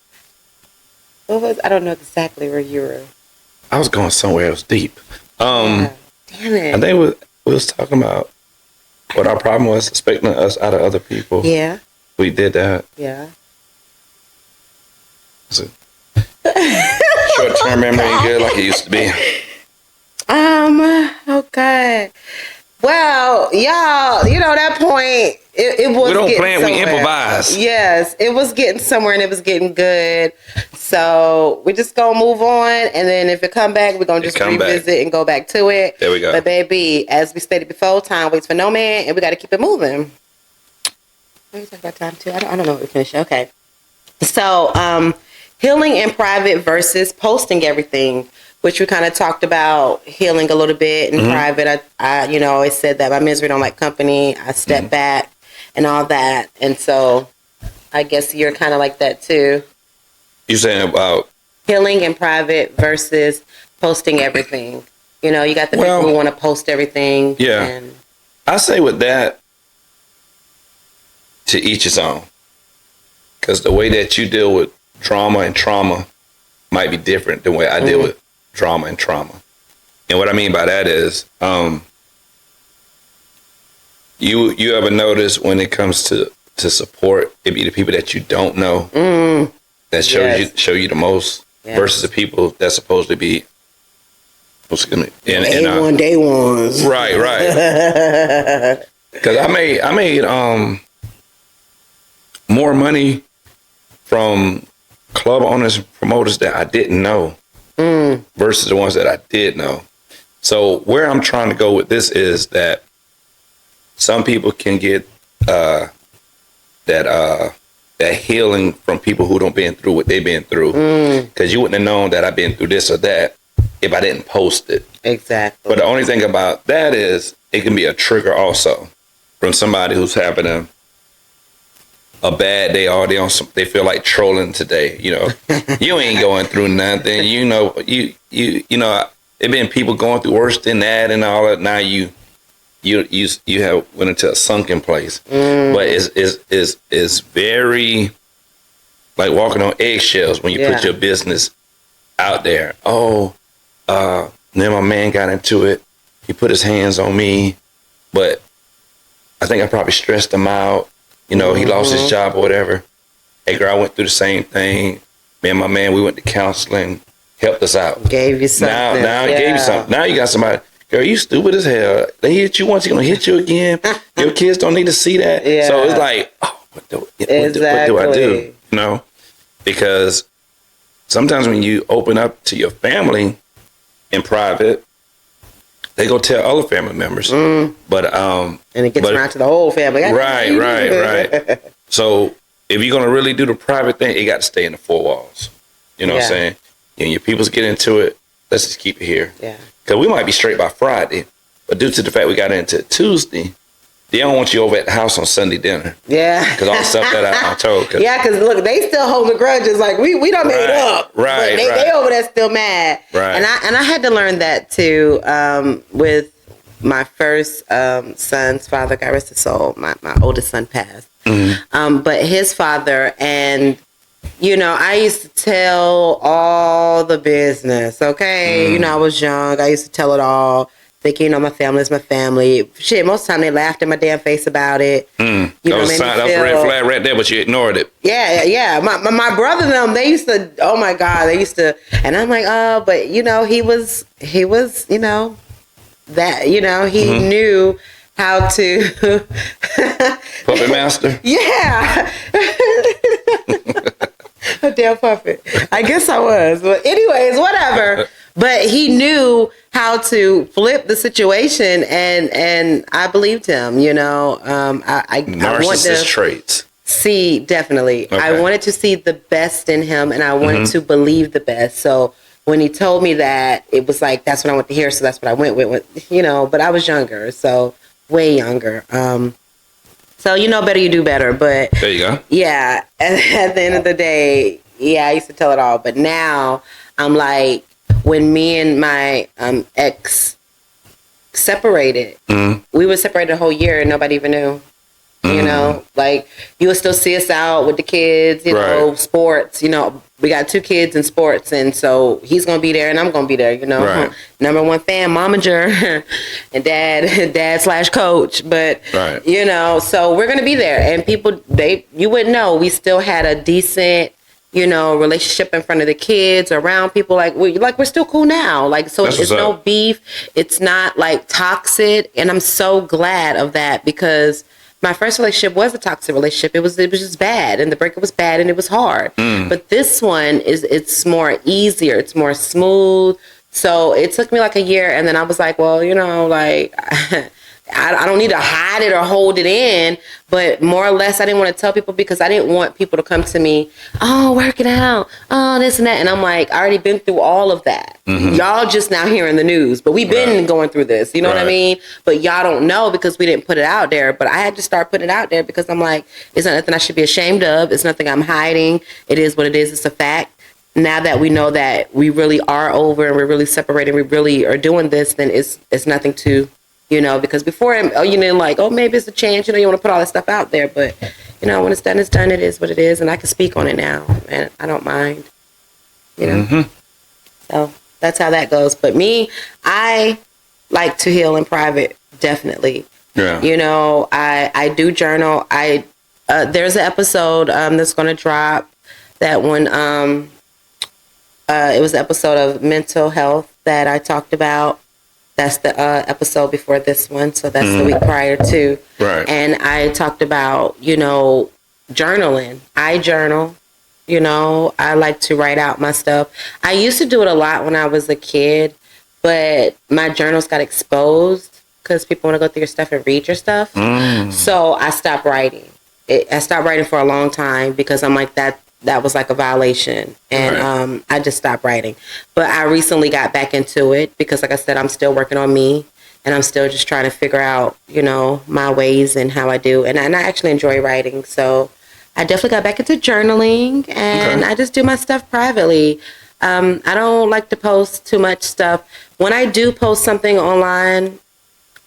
Speaker 1: I don't know exactly where you were.
Speaker 2: I was going somewhere else deep.
Speaker 1: Yeah. Damn it.
Speaker 2: I think we was talking about what our problem was, expecting us out of other people.
Speaker 1: Yeah.
Speaker 2: We did that.
Speaker 1: Yeah.
Speaker 2: Short-term memory ain't good like it used to be.
Speaker 1: Okay. Well, y'all, that point, it was.
Speaker 2: We don't
Speaker 1: getting
Speaker 2: plan,
Speaker 1: somewhere.
Speaker 2: we improvise.
Speaker 1: Yes, it was getting somewhere and it was getting good. So we're just gonna move on, and then if it come back, we're gonna just revisit and go back to it.
Speaker 2: There we go.
Speaker 1: But baby, as we stated before, time waits for no man, and we got to keep it moving. What are we talking about time too? I don't know what we finished. Okay. So, healing in private versus posting everything, which we kind of talked about healing a little bit in private. I always said that my misery don't like company. I step back and all that. And so I guess you're kind of like that too.
Speaker 2: You saying about
Speaker 1: healing in private versus posting everything. You got the people who want to post everything.
Speaker 2: Yeah.
Speaker 1: And
Speaker 2: I say with that, to each his own. Because the way that you deal with drama and trauma might be different than the way I deal with drama and trauma. And what I mean by that is, you ever notice when it comes to support, it be the people that you don't know that show you the most versus the people that's supposed to be
Speaker 1: A1 day ones.
Speaker 2: Right. Because I made more money from club owners and promoters that I didn't know versus the ones that I did know. So where I'm trying to go with this is that some people can get that healing from people who don't been through what they've been through. Because you wouldn't have known that I've been through this or that if I didn't post it.
Speaker 1: Exactly.
Speaker 2: But the only thing about that is it can be a trigger also from somebody who's having a bad day, or they feel like trolling today. You ain't going through nothing. You know, it been people going through worse than that and all that. Now you have went into a sunken place. But it's very like walking on eggshells when you put your business out there. Then my man got into it. He put his hands on me, but I think I probably stressed him out. He lost his job or whatever. Hey, girl, I went through the same thing. Me and my man, we went to counseling, helped us out.
Speaker 1: Gave you something.
Speaker 2: Now gave you something. Now you got somebody, girl, you stupid as hell. They hit you once, you're going to hit you again. Your kids don't need to see that.
Speaker 1: Yeah.
Speaker 2: So it's like, what do I do? Because sometimes when you open up to your family in private, they go tell other family members. But and
Speaker 1: it gets around to the whole family.
Speaker 2: Right. So if you're gonna really do the private thing, it got to stay in the four walls. You know what I'm saying? And your peoples get into it. Let's just keep it here. Yeah. Because we might be straight by Friday, but due to the fact we got into Tuesday, they don't want you over at the house on Sunday dinner. Yeah. Because all the stuff that I told.
Speaker 1: Because look, they still holding grudges. Like we done made up.
Speaker 2: Right.
Speaker 1: They over there still mad.
Speaker 2: Right.
Speaker 1: And I had to learn that too with my first son's father. God rest his soul. My oldest son passed. But his father, and I used to tell all the business. Okay. I was young. I used to tell it all. Thinking, my family is my family. Shit, most of the time they laughed in my damn face about it.
Speaker 2: That was a red flag right there, but you ignored it.
Speaker 1: Yeah. My brother and them, they used to, oh my God, they used to, and I'm like, but he was, that, he knew how to.
Speaker 2: Puppet master?
Speaker 1: Yeah. A damn puppet. I guess I was. But anyways, whatever. But he knew how to flip the situation, and I believed him.
Speaker 2: Narcissist traits.
Speaker 1: See, definitely. Okay. I wanted to see the best in him, and I wanted to believe the best. So when he told me that, it was like, that's what I want to hear. So that's what I went with. But I was younger, so way younger. So better you do better. But
Speaker 2: there you go.
Speaker 1: Yeah. At the end of the day, I used to tell it all. But now I'm like, when me and my ex separated. We were separated a whole year and nobody even knew. You know, like you would still see us out with the kids, you know, sports, you know, we got 2 kids in sports. And so he's going to be there and I'm going to be there, you know, number 1 fan, momager and dad / coach. But, you know, so we're going to be there and people, you wouldn't know. We still had a decent, you know, relationship in front of the kids, around people. Like we're still cool now. Like, so it's no beef. It's not like toxic. And I'm so glad of that because my first relationship was a toxic relationship. It was just bad, and the breakup was bad, and it was hard. But this one it's more easier. It's more smooth. So it took me like a year, and then I was like, well, you know, like I don't need to hide it or hold it in, but more or less I didn't want to tell people because I didn't want people to come to me, oh, work it out, oh, this and that. And I'm like, I already been through all of that. Y'all just now hearing the news, but we've been going through this, you know what I mean? But y'all don't know because we didn't put it out there. But I had to start putting it out there because I'm like, it's not nothing I should be ashamed of. It's nothing I'm hiding. It is what it is. It's a fact. Now that we know that we really are over and we're really separated, we really are doing this, then it's nothing to, you know, because before, you know, like, oh, maybe it's a chance, you know, you want to put all that stuff out there. But, you know, when it's done, it is what it is. And I can speak on it now, and I don't mind, you know. So that's how that goes. But me, I like to heal in private, definitely. Yeah. You know, I do journal. There's an episode that's going to drop that one. It was an episode of mental health that I talked about. That's the episode before this one. So that's the week prior to. Right. And I talked about, you know, journaling. I journal. You know, I like to write out my stuff. I used to do it a lot when I was a kid, but my journals got exposed because people want to go through your stuff and read your stuff. So I stopped writing. I stopped writing for a long time because I'm like, that was like a violation. And I just stopped writing. But I recently got back into it because, like I said, I'm still working on me. And I'm still just trying to figure out, you know, my ways and how I do. And I actually enjoy writing. So I definitely got back into journaling. And I just do my stuff privately. I don't like to post too much stuff. When I do post something online,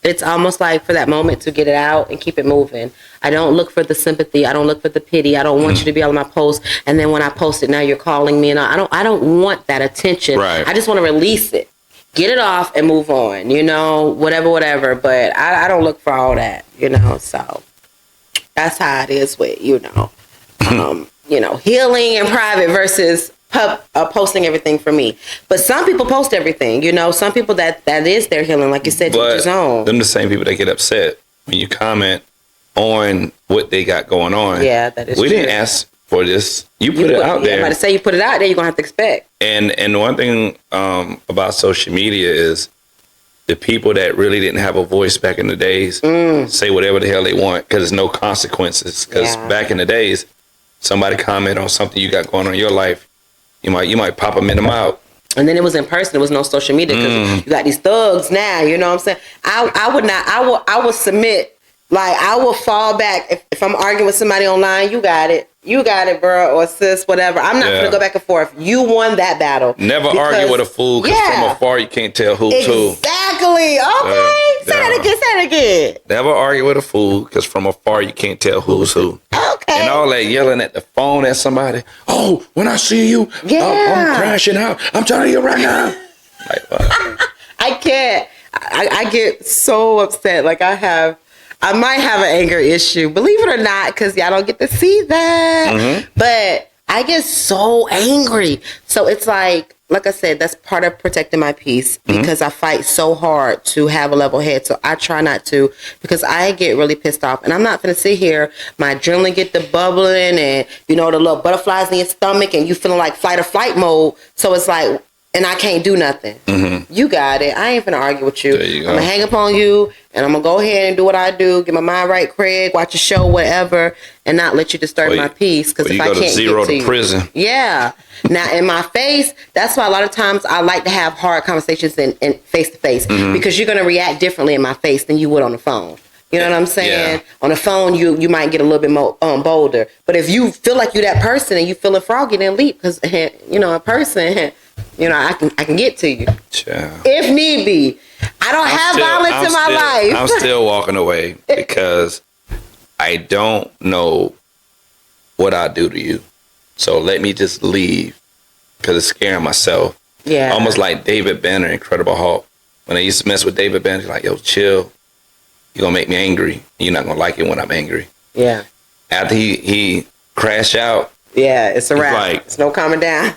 Speaker 1: it's almost like for that moment to get it out and keep it moving. I don't look for the sympathy. I don't look for the pity. I don't want you to be on my post. And then when I post it, now you're calling me. And I don't want that attention. I just want to release it. Get it off and move on, you know, whatever. But I don't look for all that, you know. So that's how it is with, you know, healing in private versus posting everything for me. But some people post everything, you know. Some people that is their healing, like you said, to each his own.
Speaker 2: Them the same people that get upset when you comment on what they got going on.
Speaker 1: Yeah, that is
Speaker 2: we
Speaker 1: true.
Speaker 2: Didn't ask for this. You put it out there.
Speaker 1: I'm about to say you put it out there, you're going to have to expect.
Speaker 2: And one thing about social media is the people that really didn't have a voice back in the days say whatever the hell they want because there's no consequences. Because back in the days, somebody comment on something you got going on in your life, you might pop them in the mouth.
Speaker 1: And then it was in person. There was no social media because you got these thugs now. You know what I'm saying? I would submit. Like, I will fall back. If I'm arguing with somebody online, you got it. You got it, bro, or sis, whatever. I'm not going to go back and forth. You won that battle.
Speaker 2: Never argue with a fool because from afar you can't tell who's who.
Speaker 1: Exactly. Okay. Say that again.
Speaker 2: Never argue with a fool because from afar you can't tell who's who. Okay. And all that yelling at the phone at somebody. Oh, when I see you, I'm crashing out. I'm telling you right now. Like,
Speaker 1: I can't. I get so upset. Like, I might have an anger issue, believe it or not, because y'all don't get to see that. But I get so angry. So it's like I said, that's part of protecting my peace because I fight so hard to have a level head. So I try not to because I get really pissed off. And I'm not going to sit here, my adrenaline get the bubbling and, you know, the little butterflies in your stomach and you feeling like fight or flight mode. So it's like, and I can't do nothing. You got it. I ain't finna argue with you. I'm gonna hang up on you, and I'm gonna go ahead and do what I do. Get my mind right, Craig. Watch a show, whatever, and not let you disturb my peace. Because if I can't
Speaker 2: zero
Speaker 1: get to
Speaker 2: prison.
Speaker 1: Yeah. Now in my face, that's why a lot of times I like to have hard conversations in face to face because you're gonna react differently in my face than you would on the phone. You know what I'm saying? Yeah. On the phone, you might get a little bit more bolder. But if you feel like you're that person and you feeling froggy, then leap because you know a person. You know, I can get to you.
Speaker 2: Child.
Speaker 1: If need be. I don't have violence in my life.
Speaker 2: I'm still walking away because I don't know what I do to you. So let me just leave because it's scaring myself.
Speaker 1: Yeah. Almost
Speaker 2: like David Banner, Incredible Hulk. When I used to mess with David Banner, he's like, yo, chill. You're going to make me angry. You're not going to like it when I'm angry.
Speaker 1: Yeah.
Speaker 2: After he crashed out.
Speaker 1: Yeah, it's a wrap.
Speaker 2: Like,
Speaker 1: it's no calming down.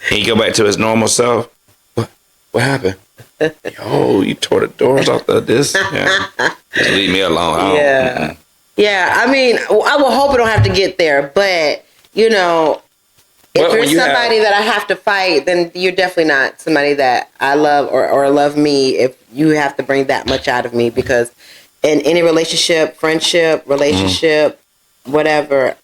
Speaker 2: He go back to his normal self. What happened? Yo, you tore the doors off of this. Yeah. Just leave me alone.
Speaker 1: Yeah. Yeah, I mean, I will hope I don't have to get there, but, you know, if you're somebody that I have to fight, then you're definitely not somebody that I love or love me if you have to bring that much out of me, because in any relationship, friendship, whatever,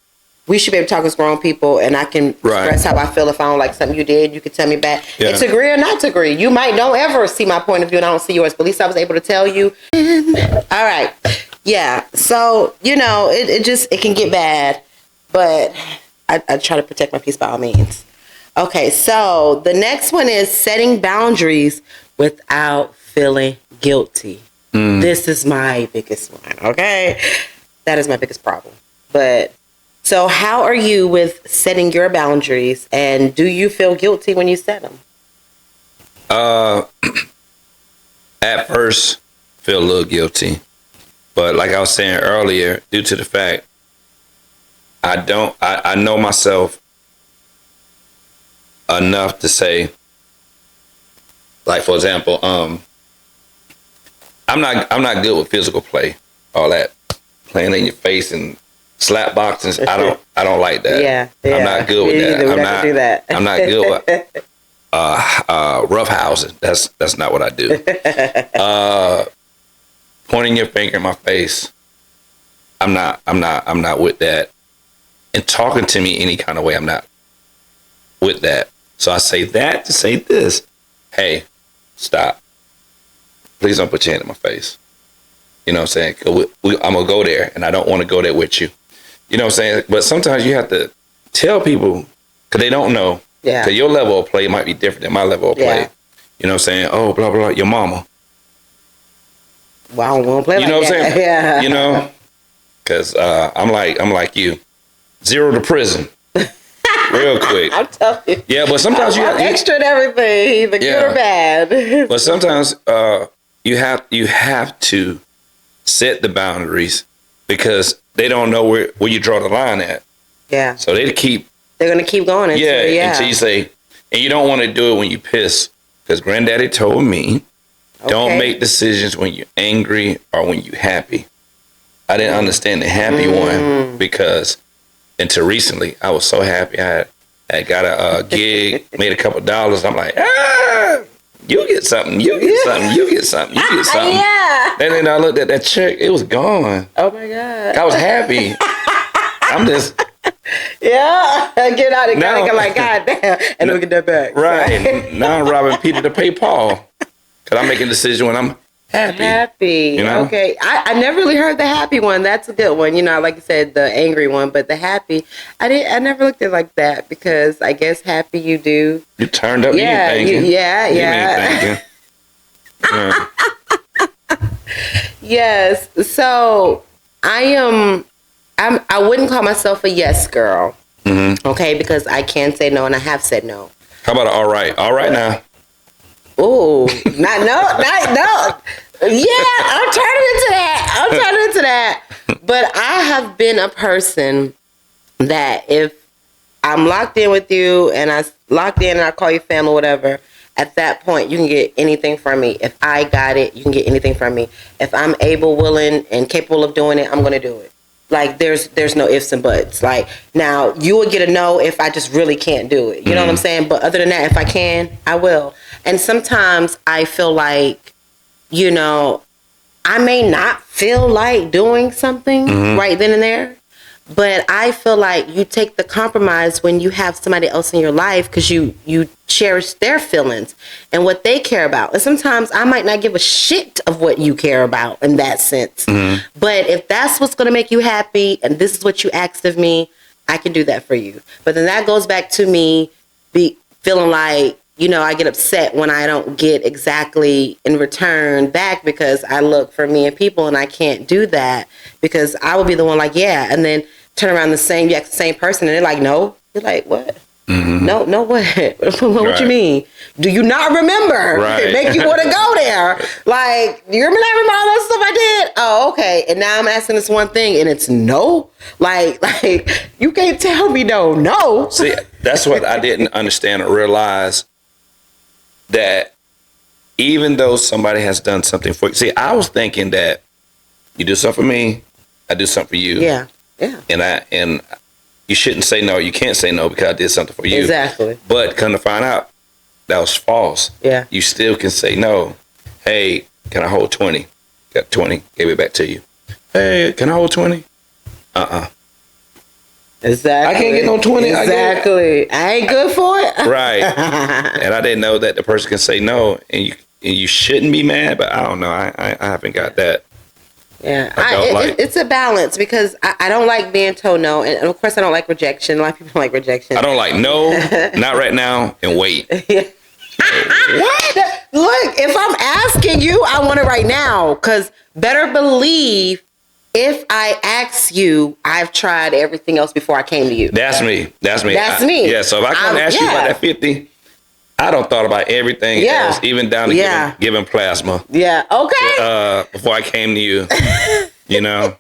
Speaker 1: we should be able to talk as grown people, and I can express how I feel. If I don't like something you did, you can tell me back. Yeah. It's agree or not to agree. You might don't ever see my point of view and I don't see yours, but at least I was able to tell you. All right. Yeah. So, you know, it can get bad, but I try to protect my peace by all means. Okay. So the next one is setting boundaries without feeling guilty. This is my biggest one. Okay. That is my biggest problem. But so how are you with setting your boundaries, and do you feel guilty when you set them?
Speaker 2: At first, feel a little guilty. But like I was saying earlier, due to the fact I know myself enough to say, like, for example, I'm not good with physical play. All that playing in your face and slap boxing, I don't like that. Yeah. I'm not good with that. I'm not good with roughhousing. That's not what I do. Pointing your finger in my face, I'm not with that. And talking to me any kind of way, I'm not with that. So I say that to say this: hey, stop. Please don't put your hand in my face. You know what I'm saying? I'm gonna go there, and I don't want to go there with you. You know what I'm saying? But sometimes you have to tell people because they don't know. Yeah. Because your level of play might be different than my level of play. You know what I'm saying? Oh, blah, blah, your mama.
Speaker 1: Well, I don't want to play like that.
Speaker 2: You know what I'm saying?
Speaker 1: Yeah.
Speaker 2: You know? Because I'm like you. 0 to prison. Real quick.
Speaker 1: I'm telling you.
Speaker 2: Yeah, but sometimes you have
Speaker 1: extra and everything, either good or bad.
Speaker 2: But sometimes you have to set the boundaries because they don't know where you draw the line at. Yeah. So they're gonna keep going until you say, and you don't want to do it when you piss, because Granddaddy told me, don't make decisions when you're angry or when you're happy. I didn't understand the happy one because until recently I was so happy. I got a gig, made a couple dollars. I'm like, you get something, you get something, you get something, you get something. Yeah. And then I looked at that check, it was gone.
Speaker 1: Oh my God.
Speaker 2: I was happy. I'm just.
Speaker 1: Yeah. Get out of I'm like, God damn. And we get that back.
Speaker 2: Right. Now I'm robbing Peter to pay Paul. Because I'm making a decision when I'm happy. You know? Okay. I never really heard the happy one. That's a good one. You know, like you said, the angry one, but the happy, I never looked at it like that, because I guess happy you do. You turned up. Yeah. You ain't thinking. Yes. So I wouldn't call myself a yes girl. Mm-hmm. Okay. Because I can say no, and I have said no. How about all right? All right now. Ooh, not no. Yeah, I'm turning into that. But I have been a person that if I'm locked in with you and I call you family, whatever, at that point you can get anything from me. If I got it, you can get anything from me. If I'm able, willing, and capable of doing it, I'm going to do it. Like, there's no ifs and buts. Like, now, you would get a no if I just really can't do it. You know what I'm saying? But other than that, if I can, I will. And sometimes I feel like, you know, I may not feel like doing something right then and there. But I feel like you take the compromise when you have somebody else in your life, because you cherish their feelings and what they care about. And sometimes I might not give a shit of what you care about in that sense. But if that's what's going to make you happy and this is what you asked of me, I can do that for you. But then that goes back to me feeling like
Speaker 1: I get upset when I don't get exactly in return back because I look for me and people and I can't do that because I will be the one like, yeah, and then turn around the same person and they're like, no. You're like, what? Mm-hmm. No, what? What you mean? Do you not remember? It make you want to go there. Like, do you remember all that stuff I did? Oh, okay. And now I'm asking this one thing and it's no. Like you can't tell me no.
Speaker 2: See, that's what I didn't understand or realize, that even though somebody has done something for you. See, I was thinking that you do something for me, I do something for you.
Speaker 1: Yeah.
Speaker 2: And you shouldn't say no. You can't say no because I did something for you.
Speaker 1: Exactly.
Speaker 2: But come to find out, that was false.
Speaker 1: Yeah.
Speaker 2: You still can say no. Hey, can I hold 20? Got 20. Gave it back to you. Hey, can I hold 20?
Speaker 1: Exactly.
Speaker 2: I can't get no 20.
Speaker 1: Exactly. I ain't good for it.
Speaker 2: Right. And I didn't know that the person can say no, and you shouldn't be mad. But I don't know. I haven't got that.
Speaker 1: Yeah, it's a balance because I don't like being told no, and of course I don't like rejection. A lot of people don't like rejection.
Speaker 2: I don't like no, not right now, and wait.
Speaker 1: Yeah. What? Look, if I'm asking you, I want it right now. Because better believe, if I ask you, I've tried everything else before I came to you.
Speaker 2: That's me.
Speaker 1: That's me.
Speaker 2: Yeah. So if I come ask you about that 50. I don't thought about everything else, even down to giving plasma.
Speaker 1: Yeah. Okay.
Speaker 2: Before I came to you, Yeah.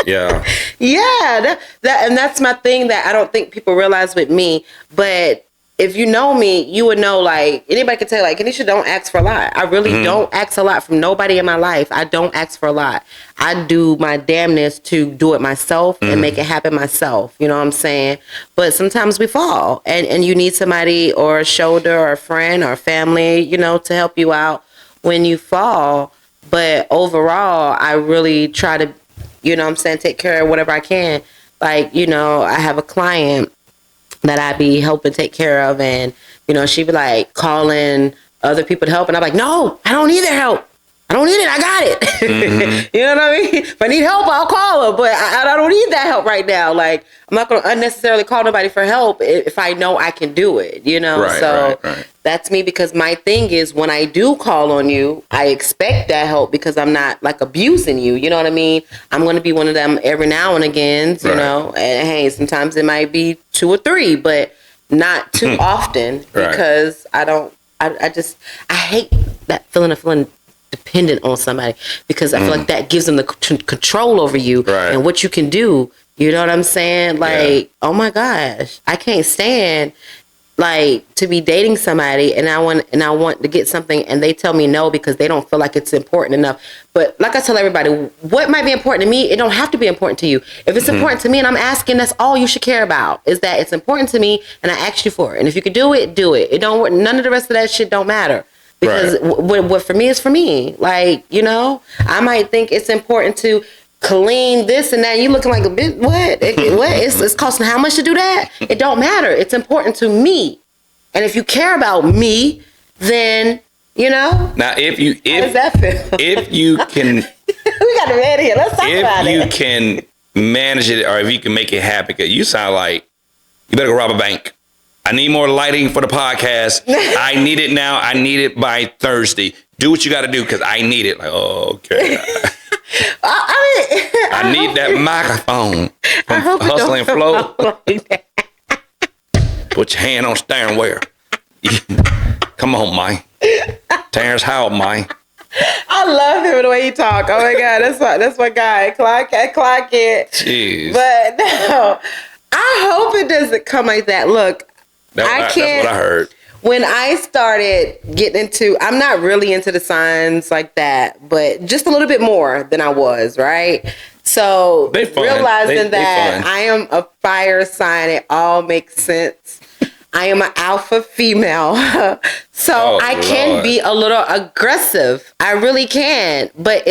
Speaker 1: Yeah. And that's my thing that I don't think people realize with me. But if you know me, you would know, like, anybody could tell you, like, Kanisha, don't ask for a lot. I really don't ask a lot from nobody in my life. I don't ask for a lot. I do my damnness to do it myself and make it happen myself. You know what I'm saying? But sometimes we fall and you need somebody or a shoulder or a friend or family, to help you out when you fall. But overall, I really try to, take care of whatever I can. Like, I have a client that I be helping take care of, and she be like calling other people to help, and I'm like, no, I don't need their help. I don't need it. I got it. You know what I mean? If I need help, I'll call her, but I don't need that help right now. Like, I'm not going to unnecessarily call nobody for help if I know I can do it, Right. That's me, because my thing is, when I do call on you, I expect that help because I'm not like abusing you. You know what I mean? I'm going to be one of them every now and again, and hey, sometimes it might be 2 or 3, but not too often because I hate that feeling of feeling dependent on somebody, because I feel like that gives them the control over you and what you can do. You know what I'm saying? Like, oh my gosh, I can't stand to be dating somebody and I want to get something and they tell me no because they don't feel like it's important enough. But like I tell everybody, what might be important to me, it don't have to be important to you. If it's important to me and I'm asking, that's all you should care about, is that it's important to me and I asked you for it. And if you could do it, do it. It don't, none of the rest of that shit don't matter. Because what for me is for me. Like, I might think it's important to clean this and that. You looking like a bitch. What? It's costing how much to do that? It don't matter. It's important to me. And if you care about me, then, Now,
Speaker 2: how does
Speaker 1: that feel?
Speaker 2: If you can.
Speaker 1: We got to read here. Let's talk about it.
Speaker 2: If you can manage it, or if you can make it happen, because you sound like you better go rob a bank. I need more lighting for the podcast. I need it now. I need it by Thursday. Do what you got to do because I need it. Like, okay. I need that microphone from Hustle and Flow. Put your hand on steering wheel. Come on, Mike. Terrence Howell, Mike.
Speaker 1: I love him the way he talk. Oh my God, that's my guy. Clock it.
Speaker 2: Jeez.
Speaker 1: But no, I hope it doesn't come like that. Look.
Speaker 2: That's what I heard.
Speaker 1: When I started getting into, I'm not really into the signs like that, but just a little bit more than I was, right? So realizing that I am a fire sign, it all makes sense. I am an alpha female. So I can be a little aggressive. I really can. But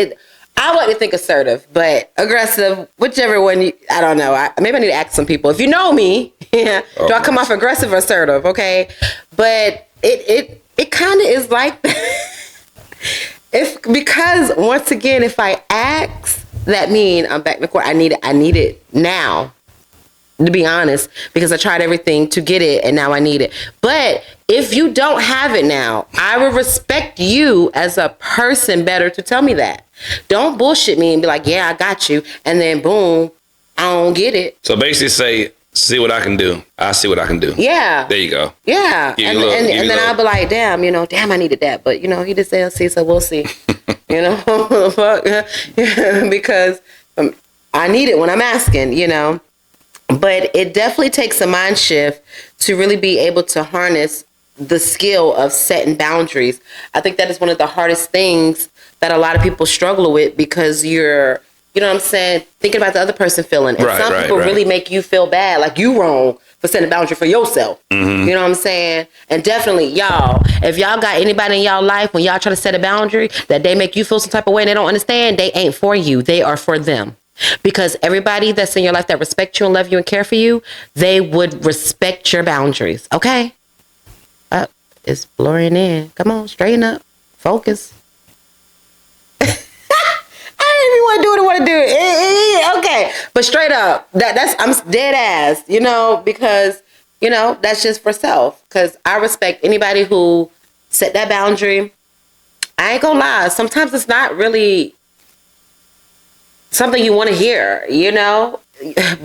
Speaker 1: I like to think assertive, but aggressive, whichever one, I don't know. Maybe I need to ask some people. If you know me, do I come off aggressive or assertive? Okay. But it kind of is like that. Because once again, if I ask, that means I'm back in the court. I need it now, to be honest, because I tried everything to get it and now I need it. But If you don't have it now, I will respect you as a person better to tell me that. Don't bullshit me and be like, yeah, I got you. And then boom, I don't get it.
Speaker 2: So basically see what I can do. I see what I can do.
Speaker 1: Yeah.
Speaker 2: There you go.
Speaker 1: Yeah. And then I'll be like, damn, I needed that. But, he just said, see, so we'll see. Fuck. Because I need it when I'm asking, But it definitely takes a mind shift to really be able to harness the skill of setting boundaries. I think that is one of the hardest things that a lot of people struggle with, because you're, thinking about the other person feeling. And some people really make you feel bad, like you wrong for setting a boundary for yourself. Mm-hmm. You know what I'm saying? And definitely, y'all, if y'all got anybody in y'all life, when y'all try to set a boundary, that they make you feel some type of way and they don't understand, they ain't for you. They are for them. Because everybody that's in your life that respect you and love you and care for you, they would respect your boundaries. Okay? It's blurring in. Come on, straighten up. Focus. I didn't even want to do what I want to do. Okay. But straight up, I'm dead ass, because, that's just for self. Because I respect anybody who set that boundary. I ain't gonna lie. Sometimes it's not really something you want to hear,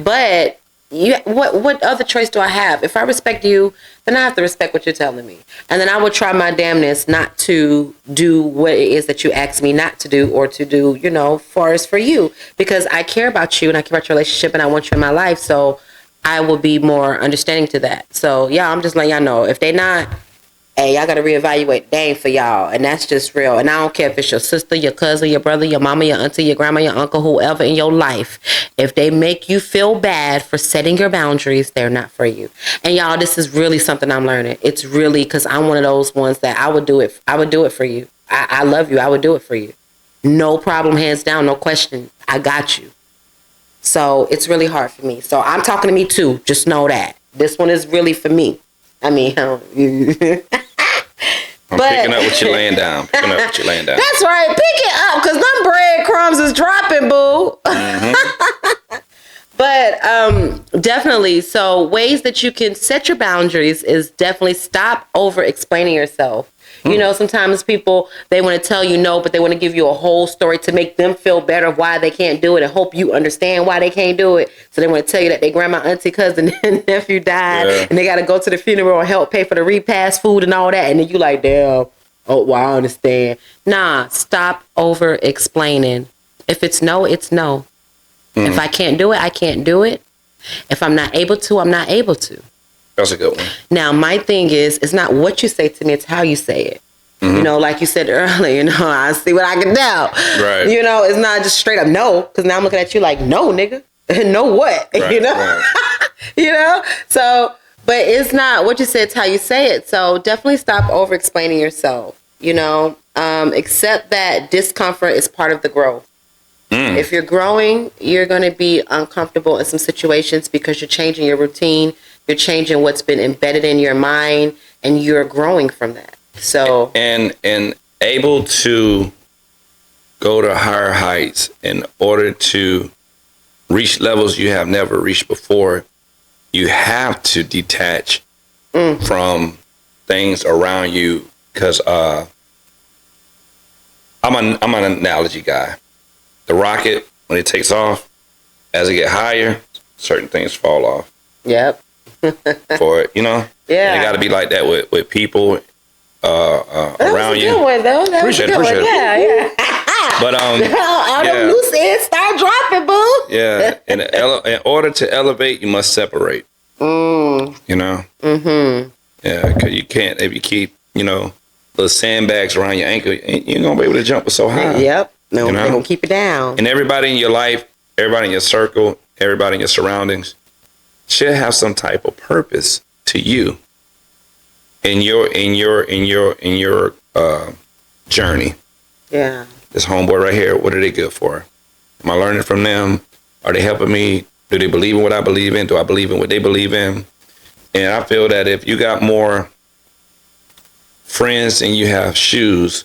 Speaker 1: but what other choice do I have? If I respect you, then I have to respect what you're telling me. And then I would try my damnness not to do what it is that you asked me not to do, or to do, for you, because I care about you and I care about your relationship and I want you in my life. So I will be more understanding to that. So yeah, I'm just letting y'all know, if they not, hey, y'all got to reevaluate. They ain't for y'all. And that's just real. And I don't care if it's your sister, your cousin, your brother, your mama, your auntie, your grandma, your uncle, whoever in your life. If they make you feel bad for setting your boundaries, they're not for you. And y'all, this is really something I'm learning. It's really, because I'm one of those ones that I would do it. I would do it for you. I love you. I would do it for you. No problem, hands down, no question. I got you. So it's really hard for me. So I'm talking to me too. Just know that. This one is really for me. I mean,
Speaker 2: I'm picking up what you're laying down. That's
Speaker 1: right. Pick it up, because them breadcrumbs is dropping, boo. Mm-hmm. But definitely, so ways that you can set your boundaries is definitely stop over explaining yourself. Sometimes people, they want to tell you no, but they want to give you a whole story to make them feel better of why they can't do it and hope you understand why they can't do it. So they want to tell you that their grandma, auntie, cousin, and nephew died, and they got to go to the funeral and help pay for the repast food and all that. And then you like, damn, well, I understand. Nah, stop over explaining. If it's no, it's no. Mm. If I can't do it, I can't do it. If I'm not able to, I'm not able to.
Speaker 2: That's a good one.
Speaker 1: Now, my thing is, it's not what you say to me, it's how you say it. Mm-hmm. Like you said earlier, I see what I can do. Right. It's not just straight up no, because now I'm looking at you like, no, nigga. No what? Right, right. So, but it's not what you say, it's how you say it. So definitely stop over explaining yourself, accept that discomfort is part of the growth. Mm. If you're growing, you're going to be uncomfortable in some situations because you're changing your routine. You're changing what's been embedded in your mind, and you're growing from that. So
Speaker 2: and able to go to higher heights in order to reach levels you have never reached before, you have to detach from things around you. Because I'm an analogy guy. The rocket, when it takes off, as it get higher, certain things fall off.
Speaker 1: Yep.
Speaker 2: For it, Yeah. And it got to be like that with people around you.
Speaker 1: That was a good one, though.
Speaker 2: Appreciate it.
Speaker 1: Yeah.
Speaker 2: But
Speaker 1: all the loose ends start dropping, boo.
Speaker 2: Yeah. In order to elevate, you must separate. Mm-hmm. Yeah, because you can't, if you keep, little sandbags around your ankle, you ain't gonna be able to jump so high.
Speaker 1: Yep. No, they're gonna keep it down.
Speaker 2: And everybody in your life, everybody in your circle, everybody in your surroundings should have some type of purpose to you in your journey.
Speaker 1: Yeah.
Speaker 2: This homeboy right here, what are they good for? Am I learning from them? Are they helping me? Do they believe in what I believe in? Do I believe in what they believe in? And I feel that if you got more friends than you have shoes,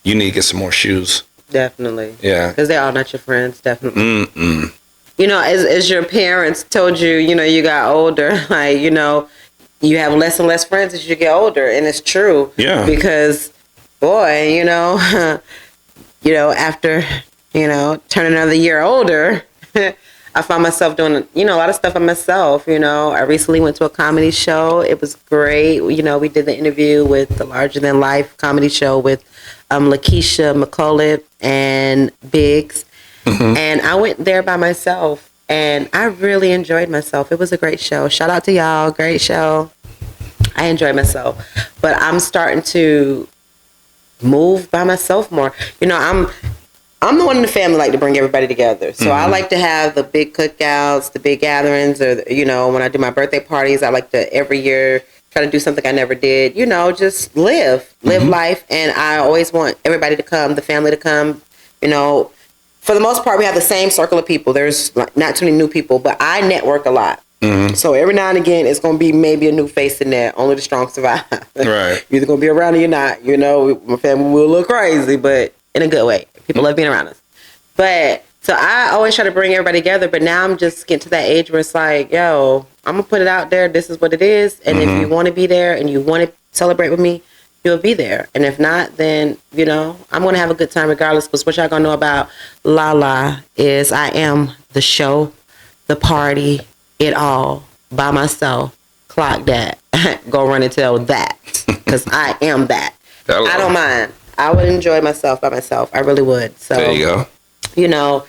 Speaker 2: you need to get some more shoes.
Speaker 1: Definitely.
Speaker 2: Yeah.
Speaker 1: Because they're all not your friends, definitely.
Speaker 2: Mm-mm.
Speaker 1: As your parents told you, you got older, like, you have less and less friends as you get older, and it's true.
Speaker 2: Yeah.
Speaker 1: Because, boy, after turning another year older, I found myself doing a lot of stuff by myself. I recently went to a comedy show. It was great. We did the interview with the Larger Than Life comedy show with Lakeisha McCullough and Biggs, and I went there by myself. And I really enjoyed myself. It was a great show. Shout out to y'all. Great show. I enjoyed myself. But I'm starting to move by myself more. I'm the one in the family like to bring everybody together. So I like to have the big cookouts, the big gatherings, or, when I do my birthday parties, I like to every year try to do something I never did. Just live life. And I always want everybody to come, the family to come, For the most part, we have the same circle of people. There's not too many new people, but I network a lot. So every now and again, it's going to be maybe a new face in there. Only the strong survive.
Speaker 2: Right.
Speaker 1: You're either going to be around or you're not. My family will look crazy, but in a good way. People love being around us. But so I always try to bring everybody together, but now I'm just getting to that age where it's like, yo, I'm going to put it out there. This is what it is. And if you want to be there and you want to celebrate with me, you'll be there. And if not, then, I'm going to have a good time regardless. Because what y'all going to know about Lala is I am the show, the party, it all by myself. Clock that. Go run and tell that. Because I am that.
Speaker 2: Hello.
Speaker 1: I don't mind. I would enjoy myself by myself. I really would. So,
Speaker 2: there you go.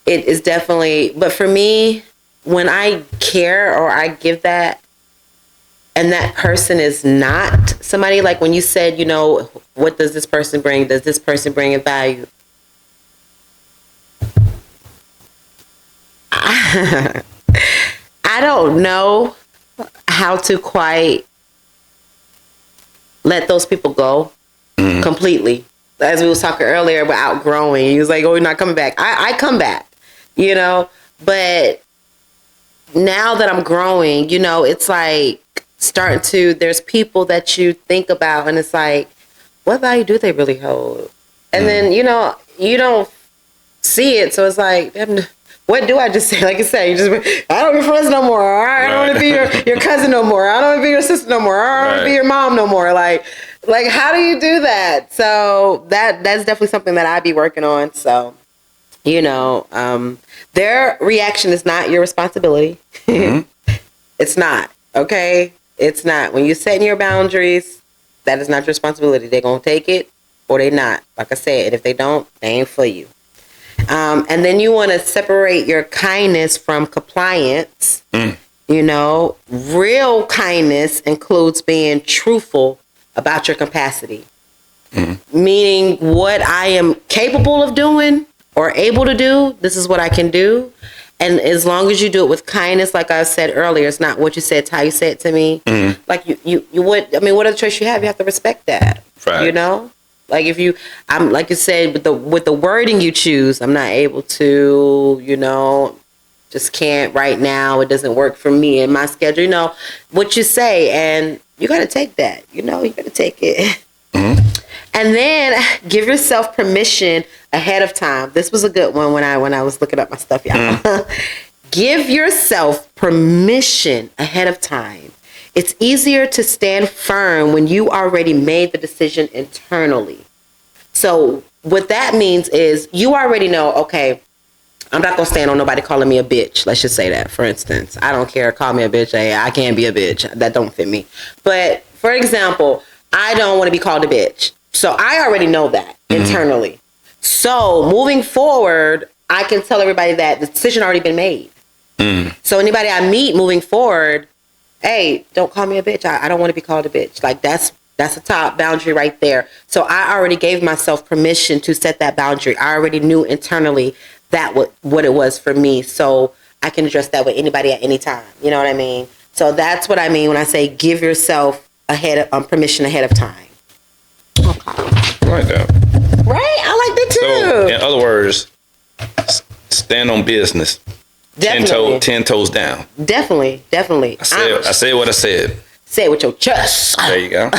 Speaker 1: It is definitely, but for me, when I care or I give that, and that person is not somebody, like when you said, what does this person bring? Does this person bring a value? I don't know how to quite let those people go completely. As we was talking earlier about outgrowing, he was like, oh, you're not coming back. I come back, but now that I'm growing, it's like, there's people that you think about and it's like, what value do they really hold? And then, you don't see it. So it's like, what do I just say? Like I said, I don't be friends no more. Or I don't want to be your cousin no more. I don't want to be your sister no more. Or I don't want to be your mom no more. Like, how do you do that? So that's definitely something that I'd be working on. So, their reaction is not your responsibility. It's not. Okay. It's not. When you're setting your boundaries, that is not your responsibility. They're going to take it or they not. Like I said, and if they don't, they ain't for you. And then you want to separate your kindness from compliance. Real kindness includes being truthful about your capacity. Meaning what I am capable of doing or able to do, this is what I can do. And as long as you do it with kindness, like I said earlier, it's not what you said, it's how you said it to me. Like you would, what other choice you have? You have to respect that.
Speaker 2: Right.
Speaker 1: Like like you said, with the wording you choose, I'm not able to, just can't right now. It doesn't work for me and my schedule, what you say. And you got to take that, you got to take it. And then give yourself permission ahead of time. This was a good one when I was looking up my stuff, y'all. Give yourself permission ahead of time. It's easier to stand firm when you already made the decision internally. So what that means is you already know, okay, I'm not going to stand on nobody calling me a bitch. Let's just say that, for instance. I don't care. Call me a bitch. Hey, I can't be a bitch. That don't fit me. But for example, I don't want to be called a bitch. So I already know that internally. So moving forward, I can tell everybody that the decision already been made. So anybody I meet moving forward, hey, don't call me a bitch. I don't want to be called a bitch. Like that's a top boundary right there. So I already gave myself permission to set that boundary. I already knew internally that what it was for me. So I can address that with anybody at any time. You know what I mean? So that's what I mean when I say give yourself permission ahead of time. Okay.
Speaker 2: Like that.
Speaker 1: Right? I like that too.
Speaker 2: So, in other words, stand on business.
Speaker 1: Definitely.
Speaker 2: 10 toes down.
Speaker 1: Definitely.
Speaker 2: I said what I said.
Speaker 1: Say it with your chest.
Speaker 2: There you go.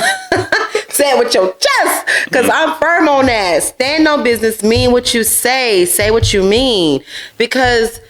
Speaker 1: Say it with your chest. Because I'm firm on that. Stand on business. Mean what you say. Say what you mean. Because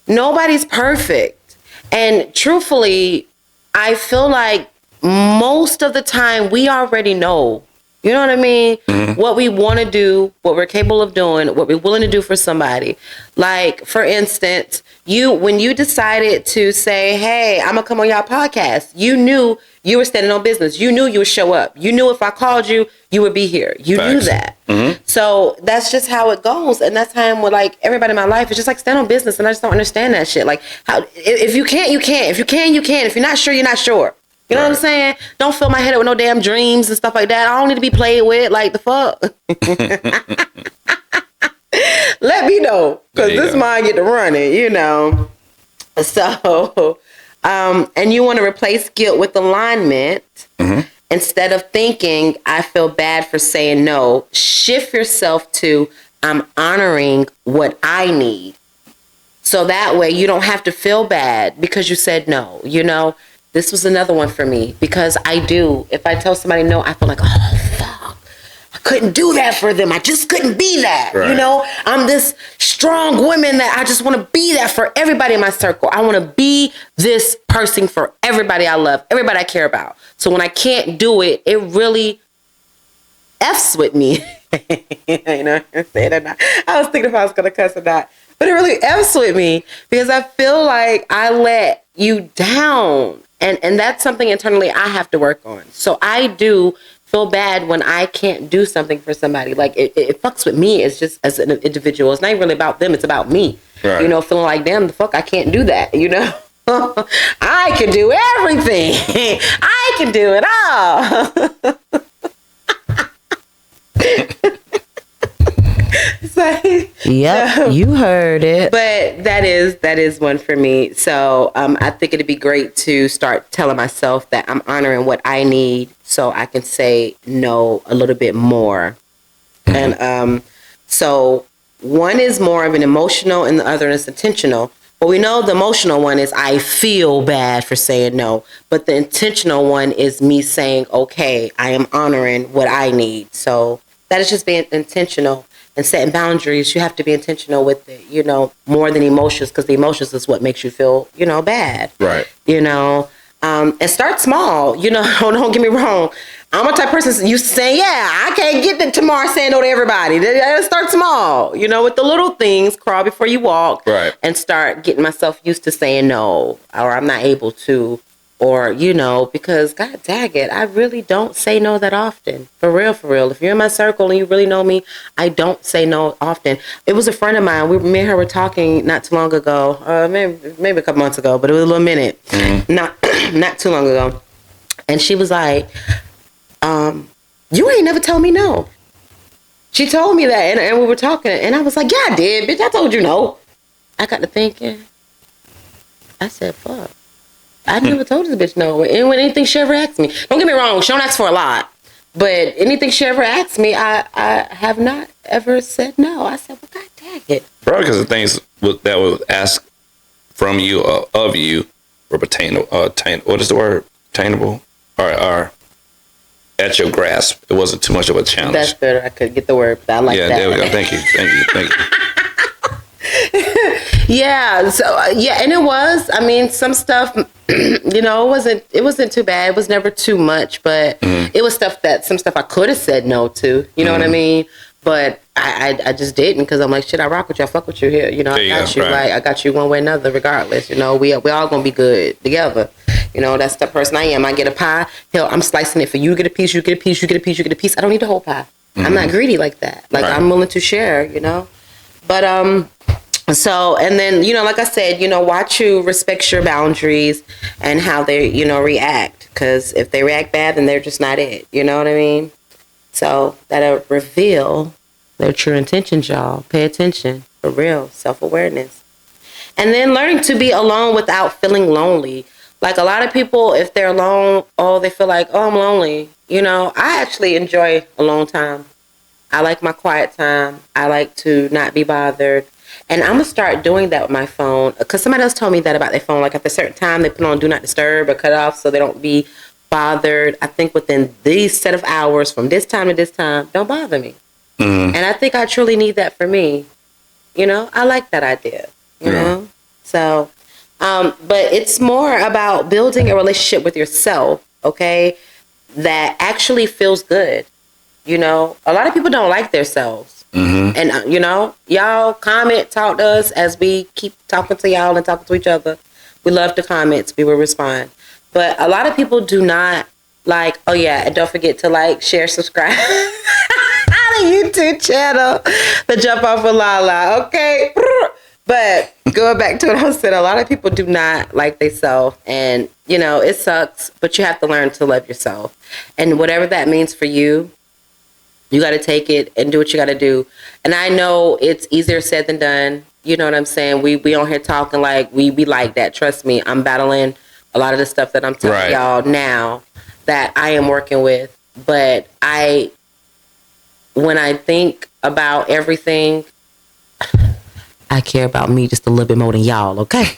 Speaker 1: nobody's perfect. And truthfully, I feel like most of the time we already know. You know what I mean? What we want to do, what we're capable of doing, what we're willing to do for somebody. Like, for instance, when you decided to say, hey, I'm going to come on y'all podcast, you knew you were standing on business. You knew you would show up. You knew if I called you, you would be here. You knew that. So that's just how it goes. And that's how I'm with, like, everybody in my life. It's just like, stand on business. And I just don't understand that shit. Like, how if you can't, you can't. If you can, you can. If you're not sure, you're not sure. You know what I'm saying? Don't fill my head up with no damn dreams and stuff like that. I don't need to be played with. Like, the fuck? Let me know. Because this mind get to running, you know. So, and you want to replace guilt with alignment. Instead of thinking, I feel bad for saying no, shift yourself to, I'm honoring what I need. So that way you don't have to feel bad because you said no, you know. This was another one for me because I do. If I tell somebody no, I feel like, oh, fuck. I couldn't do that for them. I just couldn't be that. Right. You know, I'm this strong woman that I just want to be that for everybody in my circle. I want to be this person for everybody I love, everybody I care about. So when I can't do it, it really F's with me. You know, I said it or not. I was thinking if I was going to cuss or not. But it really F's with me because I feel like I let you down. And that's something internally I have to work on. So I do feel bad when I can't do something for somebody. Like, it fucks with me. It's just as an individual. It's not even really about them. It's about me. Right. You know, feeling like, damn, the fuck, I can't do that, you know? I can do everything. I can do it all.
Speaker 3: Yep, you heard it.
Speaker 1: But that is one for me. So I think it'd be great to start telling myself that I'm honoring what I need so I can say no a little bit more. And so one is more of an emotional and the other is intentional. But we know the emotional one is I feel bad for saying no. But the intentional one is me saying, okay, I am honoring what I need. So that is just being intentional. And setting boundaries, you have to be intentional with it, you know, more than emotions, because the emotions is what makes you feel, you know, bad. Right. You know, and start small. You know, don't get me wrong. I'm a type of person used to say, yeah, I can't get to tomorrow saying no to everybody. Start small, you know, with the little things, crawl before you walk. Right. And start getting myself used to saying no, or I'm not able to. Or, you know, because, God dang it, I really don't say no that often. For real, for real. If you're in my circle and you really know me, I don't say no often. It was a friend of mine. Me and her were talking not too long ago, maybe a couple months ago, but it was a little minute. Not too long ago. And she was like, you ain't never told me no. She told me that, and we were talking, and I was like, yeah, I did, bitch. I told you no. I got to thinking. I said, fuck. I never told this bitch no. And when anything she ever asked me, don't get me wrong, she don't ask for a lot. But anything she ever asked me, I have not ever said no. I said, well, God dang it.
Speaker 2: Probably because the things that was asked from you, of you, were what is the word? Attainable? Or at your grasp. It wasn't too much of a challenge.
Speaker 1: That's better. I could get the word, but I like that. Yeah, there we go.
Speaker 2: Thank you.
Speaker 1: Yeah, so and it was. I mean, some stuff, you know, it wasn't too bad. It was never too much, but it was some stuff I could have said no to. You know what I mean? But I just didn't because I'm like, shit, I rock with you, I fuck with you here. You know, I got you. Right. Like I got you one way or another, regardless. You know, we all gonna be good together. You know, that's the person I am. I get a pie. Hell, I'm slicing it for you. Get a piece. You get a piece. You get a piece. You get a piece. I don't need the whole pie. I'm not greedy like that. Like I'm willing to share. You know, but So, and then, you know, like I said, you know, watch you respect your boundaries and how they, you know, react. Because if they react bad, then they're just not it. You know what I mean? So that'll reveal their true intentions, y'all. Pay attention. For real. Self-awareness. And then learning to be alone without feeling lonely. Like a lot of people, if they're alone, they feel like, I'm lonely. You know, I actually enjoy alone time. I like my quiet time. I like to not be bothered. And I'm going to start doing that with my phone because somebody else told me that about their phone. Like at a certain time, they put on do not disturb or cut off so they don't be bothered. I think within these set of hours from this time to this time, don't bother me. And I think I truly need that for me. You know, I like that idea, you know? So, but it's more about building a relationship with yourself okay, that actually feels good. You know, a lot of people don't like themselves. Mm-hmm. And, you know, y'all comment, talk to us as we keep talking to y'all and talking to each other. We love the comments. We will respond. But a lot of people do not like, oh, yeah, and don't forget to like, share, subscribe. The YouTube channel, the Jump Off with Lala, okay? But going back to what I said, a lot of people do not like themselves. And, you know, it sucks, but you have to learn to love yourself. And whatever that means for you, you got to take it and do what you got to do. And I know it's easier said than done. You know what I'm saying? We on here talking like we like that. Trust me, I'm battling a lot of the stuff that I'm telling y'all now that I am working with. But when I think about everything, I care about me just a little bit more than y'all, okay?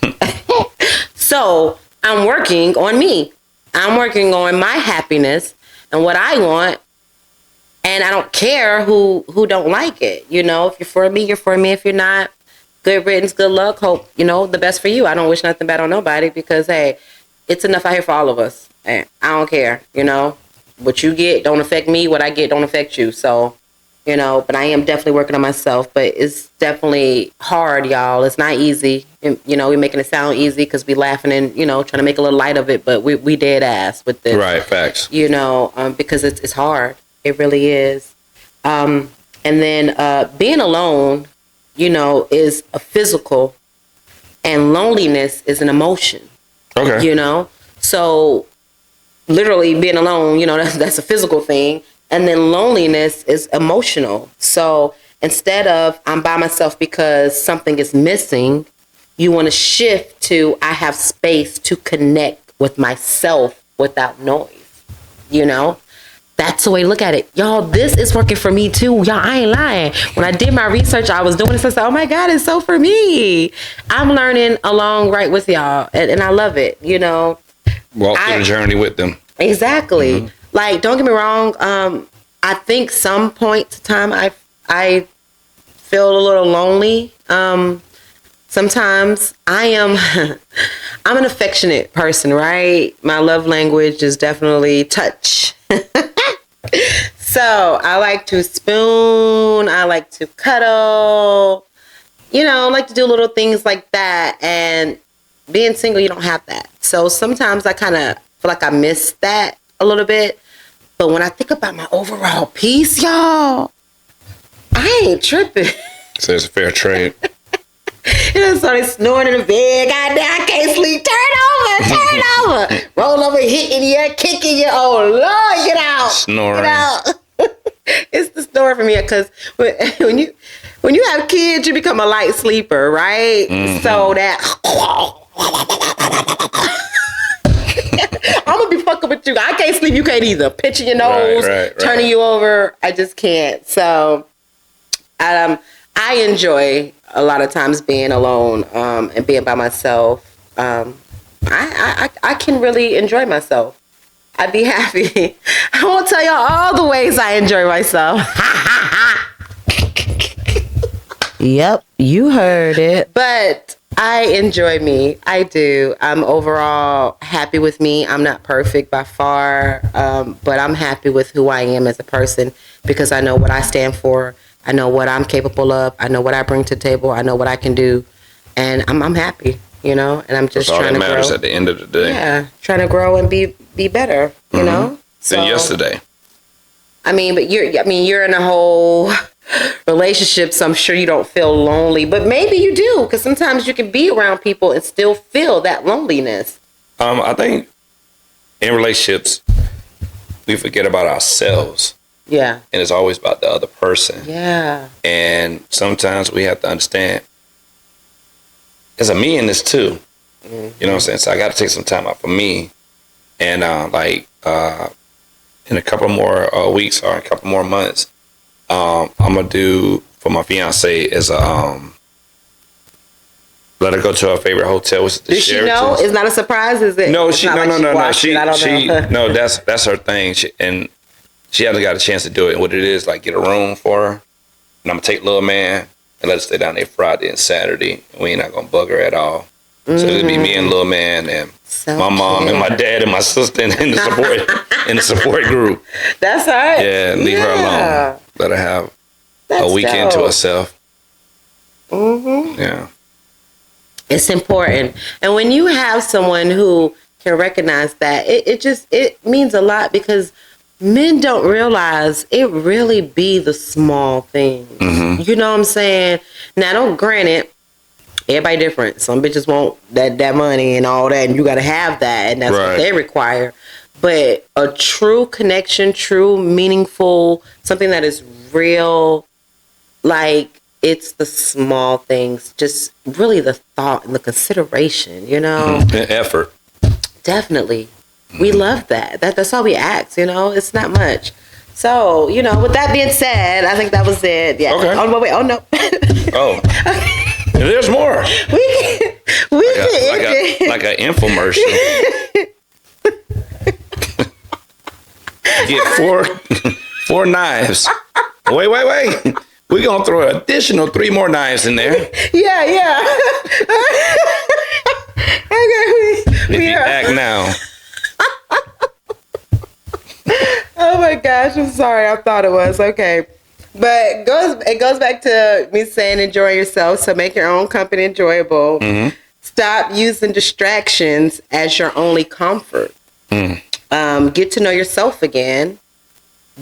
Speaker 1: So I'm working on me. I'm working on my happiness and what I want. And I don't care who don't like it. You know, if you're for me, you're for me. If you're not, good riddance, good luck. Hope, you know, the best for you. I don't wish nothing bad on nobody because, hey, it's enough out here for all of us. And I don't care, you know. What you get don't affect me. What I get don't affect you. So, you know, but I am definitely working on myself. But it's definitely hard, y'all. It's not easy. And, you know, we're making it sound easy because we laughing and, you know, trying to make a little light of it. But we dead ass with this.
Speaker 2: Right, facts.
Speaker 1: You know, because it's hard. It really is. And then being alone, you know, is a physical, and loneliness is an emotion. Okay. You know, so literally being alone, you know, that's a physical thing. And then loneliness is emotional. So instead of I'm by myself because something is missing, you want to shift to I have space to connect with myself without noise, you know? That's the way to look at it. Y'all, this is working for me too. Y'all, I ain't lying. When I did my research, I was doing this. I said, oh my God, it's so for me. I'm learning along right with y'all. And I love it, you know.
Speaker 2: Walk through the journey with them.
Speaker 1: Exactly. Mm-hmm. Like, don't get me wrong. I think some point to time I feel a little lonely. Sometimes I'm an affectionate person, right? My love language is definitely touch. So I like to spoon, I like to cuddle, you know, I like to do little things like that. And being single, you don't have that. So sometimes I kind of feel like I miss that a little bit. But when I think about my overall peace, y'all, I ain't tripping.
Speaker 2: So it's a fair trade.
Speaker 1: You know, started snoring in the bed. Goddamn, I can't sleep. Turn over. Roll over, hitting you, kicking you. Oh, Lord, get out.
Speaker 2: Snoring.
Speaker 1: Get out. It's the story for me because when you have kids, you become a light sleeper, right? Mm-hmm. So that I'm gonna be fucking with you. I can't sleep. You can't either. Pitching your nose, turning you over. I just can't. So, I enjoy a lot of times being alone and being by myself. I can really enjoy myself. I'd be happy. I won't tell y'all all the ways I enjoy myself. Yep, you heard it. But I enjoy me. I do. I'm overall happy with me. I'm not perfect by far, but I'm happy with who I am as a person because I know what I stand for. I know what I'm capable of. I know what I bring to the table. I know what I can do. And I'm happy, you know, and I'm just trying to grow. That's all that matters
Speaker 2: at the end of the day.
Speaker 1: Yeah, trying to grow and be better, you know?
Speaker 2: So, than yesterday.
Speaker 1: I mean, but you're in a whole relationship, so I'm sure you don't feel lonely. But maybe you do, because sometimes you can be around people and still feel that loneliness.
Speaker 2: I think in relationships, we forget about ourselves.
Speaker 1: Yeah.
Speaker 2: And it's always about the other person.
Speaker 1: Yeah.
Speaker 2: And sometimes we have to understand there's a me in this too. Mm-hmm. You know what I'm saying? So I got to take some time out for me. And in a couple more weeks or a couple more months, I'm going to do for my fiance is let her go to her favorite hotel. Which is the
Speaker 1: Does she know? It's not a surprise, is it?
Speaker 2: No,
Speaker 1: no.
Speaker 2: She no, that's her thing. She hasn't got a chance to do it. And what it is, like, get a room for her. And I'm going to take little man and let her stay down there Friday and Saturday. And we ain't not going to bug her at all. So it'd be me and little man and
Speaker 1: So
Speaker 2: my mom
Speaker 1: cute.
Speaker 2: and my dad and my sister in the support group.
Speaker 1: That's all right.
Speaker 2: Yeah, leave her alone. Let her have a weekend to herself.
Speaker 1: Mm-hmm.
Speaker 2: Yeah.
Speaker 1: It's important. And when you have someone who can recognize that, it means a lot, because men don't realize it really be the small things.
Speaker 2: Mm-hmm.
Speaker 1: You know what I'm saying? Now, don't granted, everybody different. Some bitches want that money and all that, and you got to have that, and that's what they require. But a true connection, true meaningful, something that is real, like, it's the small things, just really the thought and the consideration, you know?
Speaker 2: The effort.
Speaker 1: Definitely. We love that. That's all we ask, you know? It's not much. So, you know, with that being said, I think that was it. Yeah.
Speaker 2: Okay.
Speaker 1: Oh, wait. Oh, no.
Speaker 2: Oh. There's more.
Speaker 1: We can
Speaker 2: like an infomercial. Get four knives. Wait. We're going to throw an additional 3 more knives in there.
Speaker 1: Yeah. Okay.
Speaker 2: If you act now.
Speaker 1: Oh my gosh, I'm sorry. I thought it was. Okay. But it goes back to me saying enjoy yourself. So make your own company enjoyable.
Speaker 2: Mm-hmm.
Speaker 1: Stop using distractions as your only comfort. Get to know yourself again.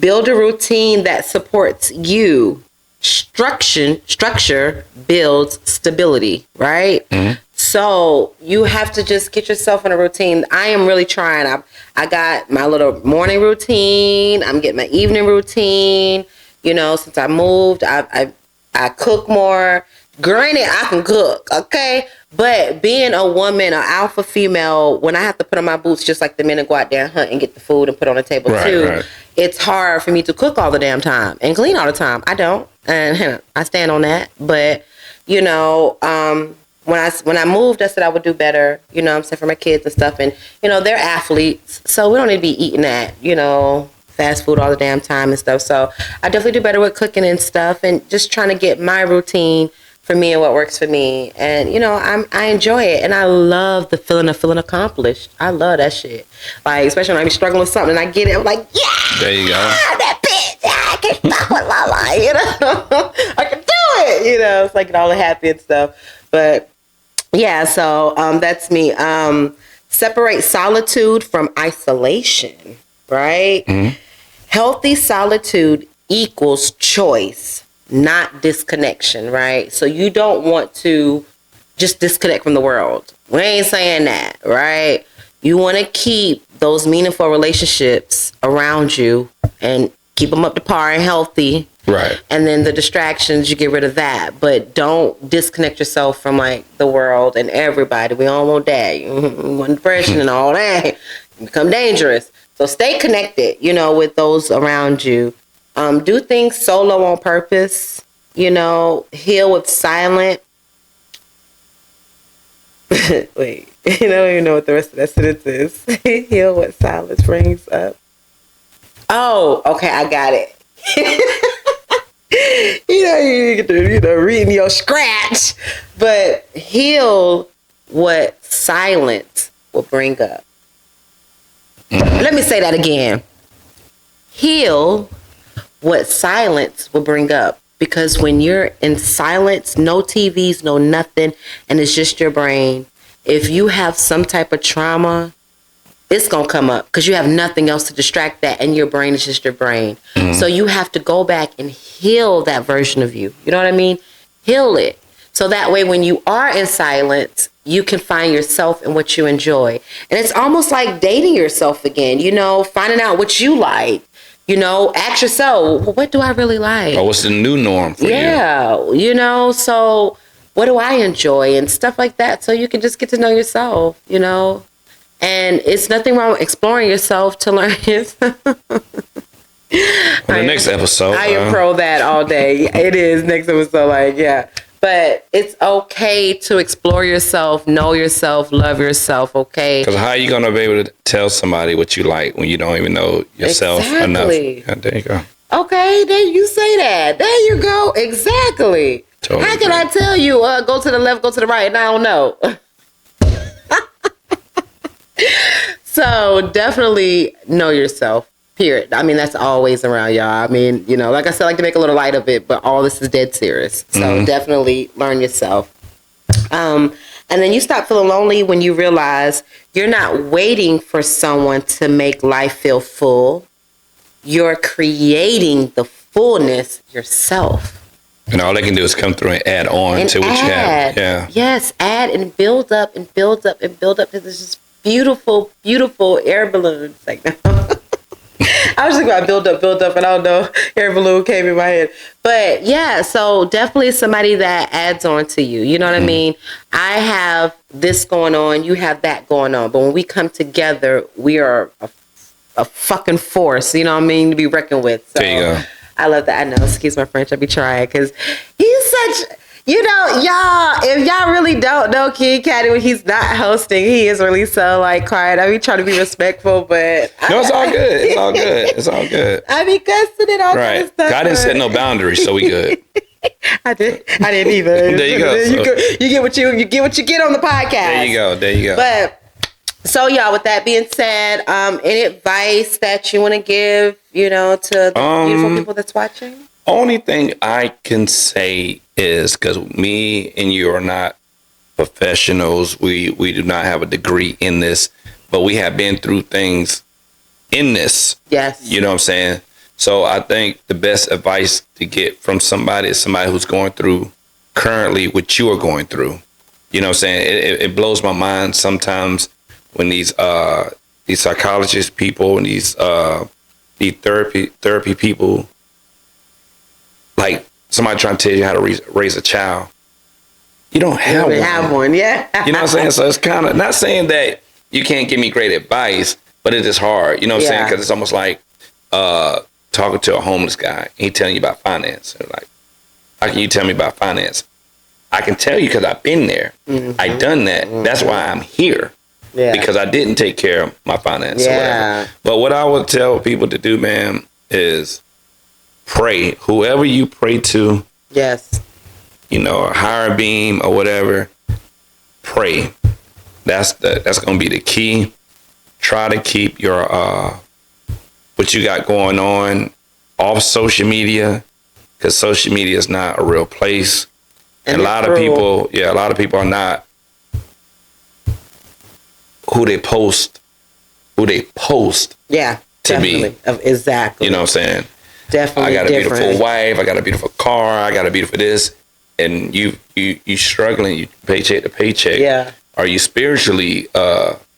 Speaker 1: Build a routine that supports you. Structure builds stability, right?
Speaker 2: Mm-hmm.
Speaker 1: So you have to just get yourself in a routine. I am really trying. I got my little morning routine. I'm getting my evening routine. You know, since I moved, I cook more. Granted, I can cook, okay? But being a woman, an alpha female, when I have to put on my boots just like the men and go out there and hunt and get the food and put on the table too, it's hard for me to cook all the damn time and clean all the time. I don't. And I stand on that. But, you know, when I moved, I said I would do better, you know what I'm saying, for my kids and stuff. And, you know, they're athletes, so we don't need to be eating that, you know, fast food all the damn time and stuff. So I definitely do better with cooking and stuff and just trying to get my routine for me and what works for me. And, you know, I enjoy it. And I love the feeling of feeling accomplished. I love that shit. Like, especially when I be struggling with something and I get it, I'm like, yeah,
Speaker 2: there you go.
Speaker 1: That bitch, I can fuck with Lala, you know, I can do it, you know, it's like all the happy and stuff. But yeah, so that's me. Separate solitude from isolation, right? Mm-hmm. Healthy solitude equals choice, not disconnection, right? So you don't want to just disconnect from the world. We ain't saying that, right? You want to keep those meaningful relationships around you and keep them up to par and healthy.
Speaker 2: Right. And
Speaker 1: then the distractions, you get rid of that. But don't disconnect yourself from, like, the world and everybody. We all want that. You want depression and all that. You become dangerous. So stay connected, you know, with those around you. Do things solo on purpose. You know, heal with silent. Wait, I don't even know what the rest of that sentence is. Heal what silence brings up. Oh, okay, I got it. You get to, reading your scratch, but heal what silence will bring up. Let me say that again. Heal what silence will bring up. Because when you're in silence, no TVs, no nothing, and it's just your brain, if you have some type of trauma, it's going to come up because you have nothing else to distract that, and your brain is just your brain. Mm-hmm. So you have to go back and heal that version of you. You know what I mean? Heal it. So that way, when you are in silence, you can find yourself and what you enjoy. And it's almost like dating yourself again, you know, finding out what you like. You know, ask yourself, well, what do I really like?
Speaker 2: Oh, what's the new norm for you?
Speaker 1: Yeah, you know, so what do I enjoy and stuff like that. So you can just get to know yourself, you know. And it's nothing wrong with exploring yourself to learn yourself.
Speaker 2: The next episode.
Speaker 1: I am pro that all day. It is next episode, like, yeah. But it's okay to explore yourself, know yourself, love yourself, okay?
Speaker 2: Because how are you going to be able to tell somebody what you like when you don't even know yourself enough? Yeah, there you go.
Speaker 1: Okay, there you say that. There you go. Exactly. Totally. How can I tell you, go to the left, go to the right, and I don't know? So definitely know yourself. Period. I mean, that's always around y'all. I mean, you know, like I said, I like to make a little light of it, but all this is dead serious. So definitely learn yourself. And then you stop feeling lonely when you realize you're not waiting for someone to make life feel full. You're creating the fullness yourself.
Speaker 2: And all they can do is come through and add on to what you have. Yeah.
Speaker 1: Yes, add and build up and build up and build up. This is beautiful, beautiful air balloons. Like, I was thinking about build up, and I don't know, air balloon came in my head. But yeah, so definitely somebody that adds on to you. You know what I mean? I have this going on, you have that going on. But when we come together, we are a fucking force, you know what I mean, to be reckoned with. So
Speaker 2: There you go.
Speaker 1: I love that. I know, excuse my French, I be trying, because he's such... You know, y'all, if y'all really don't know King Caddy when he's not hosting, he is really so, like, quiet. I be trying to be respectful, but...
Speaker 2: No, it's all good. It's all good. It's all good.
Speaker 1: I be cussing it all kind of
Speaker 2: Right.
Speaker 1: stuff.
Speaker 2: God didn't set no boundaries, so we good.
Speaker 1: I didn't either.
Speaker 2: There you go.
Speaker 1: You get what you get on the podcast.
Speaker 2: There you go. There you go.
Speaker 1: But, so, y'all, with that being said, any advice that you want to give, you know, to the beautiful people that's watching?
Speaker 2: Only thing I can say is, because me and you are not professionals, we do not have a degree in this, but we have been through things in this.
Speaker 1: Yes.
Speaker 2: You know what I'm saying? So I think the best advice to get from somebody is somebody who's going through currently what you are going through. You know what I'm saying? It blows my mind sometimes when these psychologist people and these therapy people, like somebody trying to tell you how to raise a child. You don't have one.
Speaker 1: Yeah.
Speaker 2: You know what I'm saying? So it's kind of, not saying that you can't give me great advice, but it is hard. You know what I'm saying? Because it's almost like talking to a homeless guy. He telling you about finance. And like, how can you tell me about finance? I can tell you because I've been there. I done that. That's why I'm here. Yeah. Because I didn't take care of my finances. Yeah. But what I would tell people to do, man, is pray. Whoever you pray to,
Speaker 1: yes,
Speaker 2: you know, a higher beam or whatever, pray. That's gonna be the key. Try to keep your what you got going on off social media, because social media is not a real place. And a lot of people are not who they post.
Speaker 1: Yeah,
Speaker 2: to
Speaker 1: definitely.
Speaker 2: be.
Speaker 1: Exactly.
Speaker 2: You know what I'm saying?
Speaker 1: Definitely.
Speaker 2: I got a beautiful wife. I got a beautiful car. I got a beautiful this. And you struggling, you paycheck to paycheck. Yeah. Are you spiritually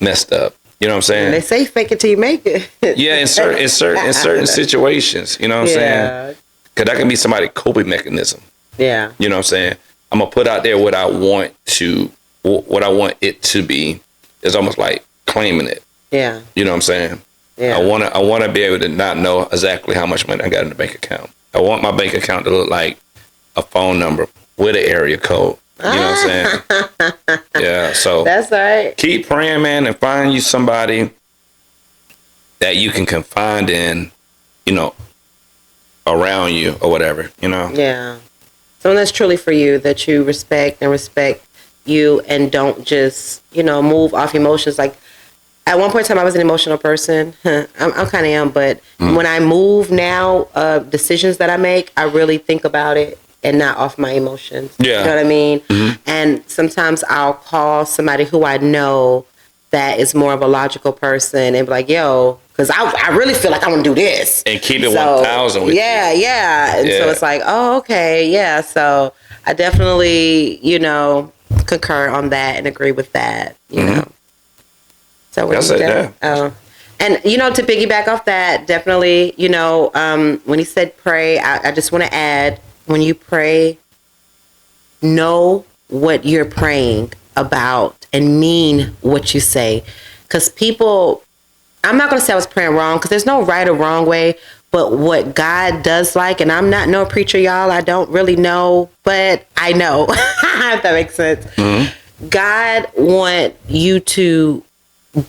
Speaker 2: messed up? You know what I'm saying?
Speaker 1: And they say fake it till you make it.
Speaker 2: Yeah, in certain situations. You know what I'm saying? Because that can be somebody's coping mechanism. Yeah. You know what I'm saying? I'm gonna put out there what I want it to be. It's almost like claiming it. Yeah. You know what I'm saying? Yeah. I wanna be able to not know exactly how much money I got in the bank account. I want my bank account to look like a phone number with an area code. You know what I'm saying? Yeah. So
Speaker 1: that's right.
Speaker 2: Keep praying, man, and find you somebody that you can confide in, you know, around you or whatever, you know?
Speaker 1: Yeah. Someone that's truly for you, that you respect you and don't just, you know, move off emotions. Like, at one point in time, I was an emotional person. I kind of am, but when I move now, decisions that I make, I really think about it and not off my emotions. Yeah. You know what I mean? Mm-hmm. And sometimes I'll call somebody who I know that is more of a logical person and be like, yo, because I really feel like I want to do this.
Speaker 2: And keep it 1,000 with you.
Speaker 1: Yeah. And so it's like, oh, okay. Yeah. So I definitely, you know, concur on that and agree with that, you know. So that's it, yeah. And, you know, to piggyback off that, definitely, you know, when he said pray, I just want to add, when you pray, know what you're praying about and mean what you say. Because people, I'm not going to say I was praying wrong, because there's no right or wrong way, but what God does like, and I'm not no preacher, y'all, I don't really know, but I know, if that makes sense. Mm-hmm. God want you to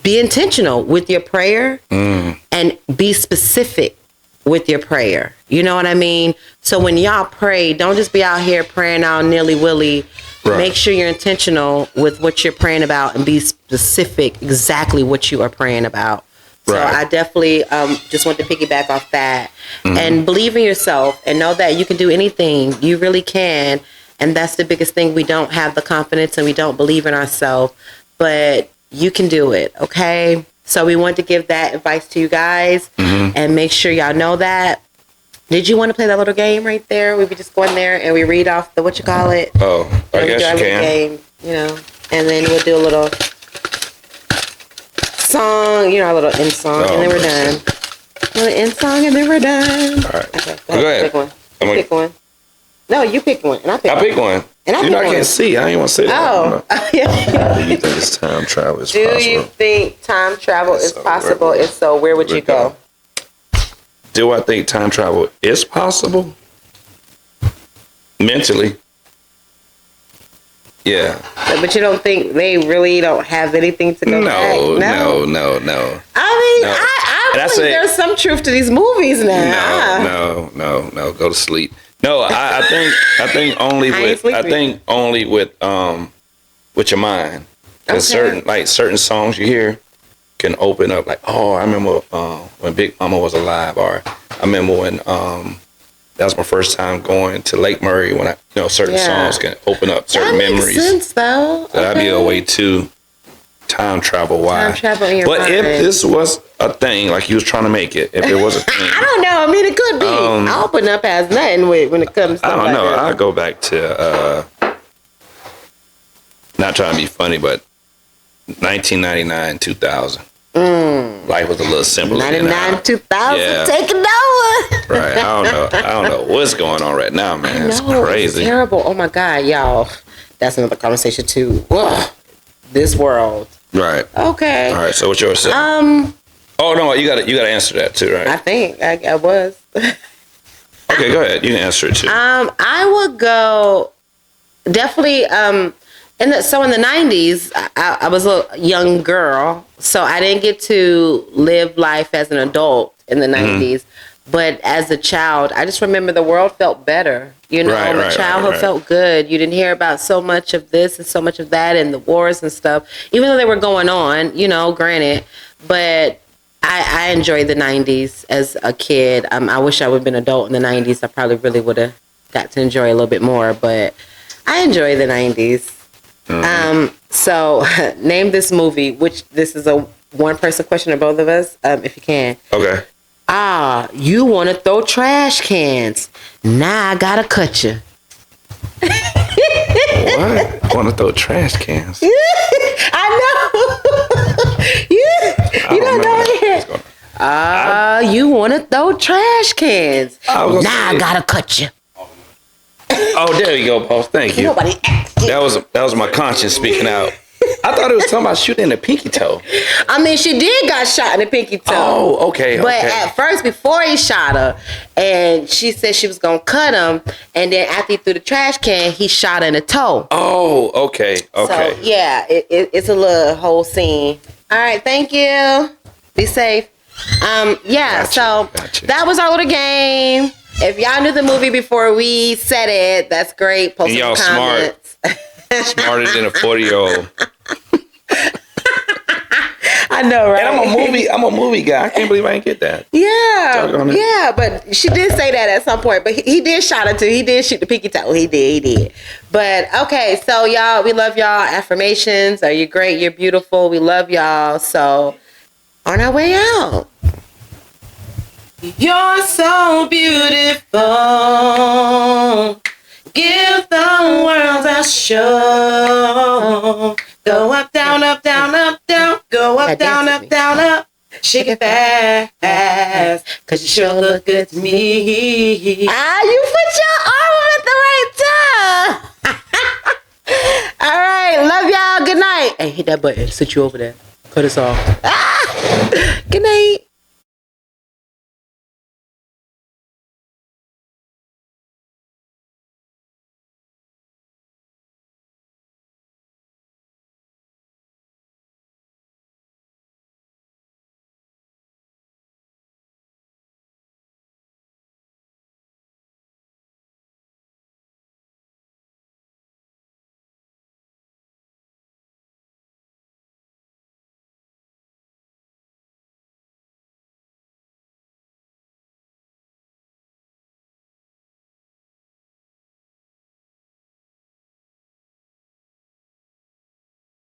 Speaker 1: be intentional with your prayer and be specific with your prayer. You know what I mean? So when y'all pray, don't just be out here praying all nilly-willy
Speaker 2: Right.
Speaker 1: Make sure you're intentional with what you're praying about and be specific exactly what you are praying about. So
Speaker 2: Right.
Speaker 1: I definitely just want to piggyback off that. And believe in yourself and know that you can do anything. You really can. And that's the biggest thing. We don't have the confidence and we don't believe in ourselves. But you can do it, okay? So we want to give that advice to you guys and make sure y'all know that. Did you want to play that little game right there? We would just go in there and we read off the what you call it.
Speaker 2: Oh, I
Speaker 1: And we
Speaker 2: guess
Speaker 1: do our
Speaker 2: you
Speaker 1: little
Speaker 2: can.
Speaker 1: game, you know, and then we'll do a little song, you know, our little end song,
Speaker 2: Oh,
Speaker 1: and then we're
Speaker 2: mercy.
Speaker 1: done. A little end song, and then we're done.
Speaker 2: All right.
Speaker 1: Okay,
Speaker 2: Go ahead.
Speaker 1: pick one.
Speaker 2: I'm
Speaker 1: You
Speaker 2: gonna-
Speaker 1: pick one. No, you pick one, and I pick
Speaker 2: I
Speaker 1: one.
Speaker 2: pick one.
Speaker 1: And I
Speaker 2: You know, I
Speaker 1: pick
Speaker 2: can't
Speaker 1: one.
Speaker 2: see. I ain't want to say that.
Speaker 1: Oh, yeah.
Speaker 2: Do you think this time travel is
Speaker 1: Do
Speaker 2: possible?
Speaker 1: you think time travel is
Speaker 2: So,
Speaker 1: possible?
Speaker 2: where-
Speaker 1: If so, where would you go?
Speaker 2: Do I think time travel is possible? Mentally. Yeah.
Speaker 1: But you don't think they really don't have anything to go back?
Speaker 2: No.
Speaker 1: I mean,
Speaker 2: No.
Speaker 1: I
Speaker 2: And I
Speaker 1: believe
Speaker 2: say-
Speaker 1: there's some truth to these movies now.
Speaker 2: No. Go to sleep. No, I think only
Speaker 1: I ain't
Speaker 2: with
Speaker 1: sleepy.
Speaker 2: with your mind. Because
Speaker 1: Okay.
Speaker 2: certain songs you hear can open up like, oh, I remember when Big Mama was alive, or I remember when that was my first time going to Lake Murray, when certain
Speaker 1: Yeah.
Speaker 2: songs can open up certain
Speaker 1: That
Speaker 2: memories.
Speaker 1: makes sense, though.
Speaker 2: So that'd be a
Speaker 1: Okay.
Speaker 2: way to time travel. Why?
Speaker 1: Time travel in your
Speaker 2: but if
Speaker 1: mind.
Speaker 2: this was a thing, like you was trying to make it, if it was a thing,
Speaker 1: I don't know. I mean, it could be. I open up has nothing with when it comes to
Speaker 2: I don't
Speaker 1: like
Speaker 2: know.
Speaker 1: that.
Speaker 2: I'll go back to not trying to be funny, but 1999, 2000. Life was a little simpler. than
Speaker 1: 99,
Speaker 2: now.
Speaker 1: 2000,
Speaker 2: Yeah.
Speaker 1: taking over.
Speaker 2: Right. I don't know what's going on right now, man. It's
Speaker 1: No,
Speaker 2: crazy.
Speaker 1: It's terrible. Oh my God, y'all. That's another conversation too. Ugh. This world.
Speaker 2: Right.
Speaker 1: Okay.
Speaker 2: All right. So what's yours? Oh no, you got to answer that too, right?
Speaker 1: I think I was.
Speaker 2: Okay, go ahead. You can answer it too.
Speaker 1: I would go definitely. In the 90s, I was a young girl, so I didn't get to live life as an adult in the 90s. But as a child, I just remember the world felt better. You know, my childhood felt good. You didn't hear about so much of this and so much of that and the wars and stuff, even though they were going on, you know, granted. But I enjoyed the 90s as a kid. I wish I would have been an adult in the 90s. I probably really would have got to enjoy a little bit more, but I enjoy the 90s. So name this movie, which this is a one-person question to both of us, if you can.
Speaker 2: Okay.
Speaker 1: You want to throw trash cans. Now I gotta cut you.
Speaker 2: What? Want to throw trash cans?
Speaker 1: I know. you don't know it. You want to throw trash cans. Now I gotta cut you.
Speaker 2: Oh, there you go, boss. Thank you.
Speaker 1: Nobody asked you.
Speaker 2: That was my conscience speaking out. I thought it was talking about shooting in the pinky toe.
Speaker 1: I mean, she did got shot in the pinky toe.
Speaker 2: Oh, okay.
Speaker 1: But at first, before he shot her, and she said she was gonna cut him, and then after he threw the trash can, he shot her in the toe.
Speaker 2: Oh, okay. Okay.
Speaker 1: So yeah, it's a little whole scene. All right, thank you. Be safe. So
Speaker 2: Gotcha.
Speaker 1: that was our little game. If y'all knew the movie before we said it, that's great. Post
Speaker 2: And
Speaker 1: some
Speaker 2: y'all
Speaker 1: comments.
Speaker 2: Smarter than a 40-year-old.
Speaker 1: I know, right?
Speaker 2: And I'm a movie guy. I can't believe I didn't get that. Doggone it.
Speaker 1: Yeah, but she did say that at some point. But he did shot her too. He did shoot the pinky toe. He did. But okay, so y'all, we love y'all. Affirmations. Are you great? You're beautiful. We love y'all. So on our way out.
Speaker 3: You're so beautiful. Give the world a show. Go up, down, up, down, up, down. Go up,
Speaker 1: That
Speaker 3: down,
Speaker 1: dance
Speaker 3: up,
Speaker 1: with me.
Speaker 3: down, up. Shake it fast, 'cause you sure look good to me.
Speaker 1: You put your arm on at the right time. All right, love y'all. Good night. Hey, hit that button. Sit you over there. Cut us off. Good night.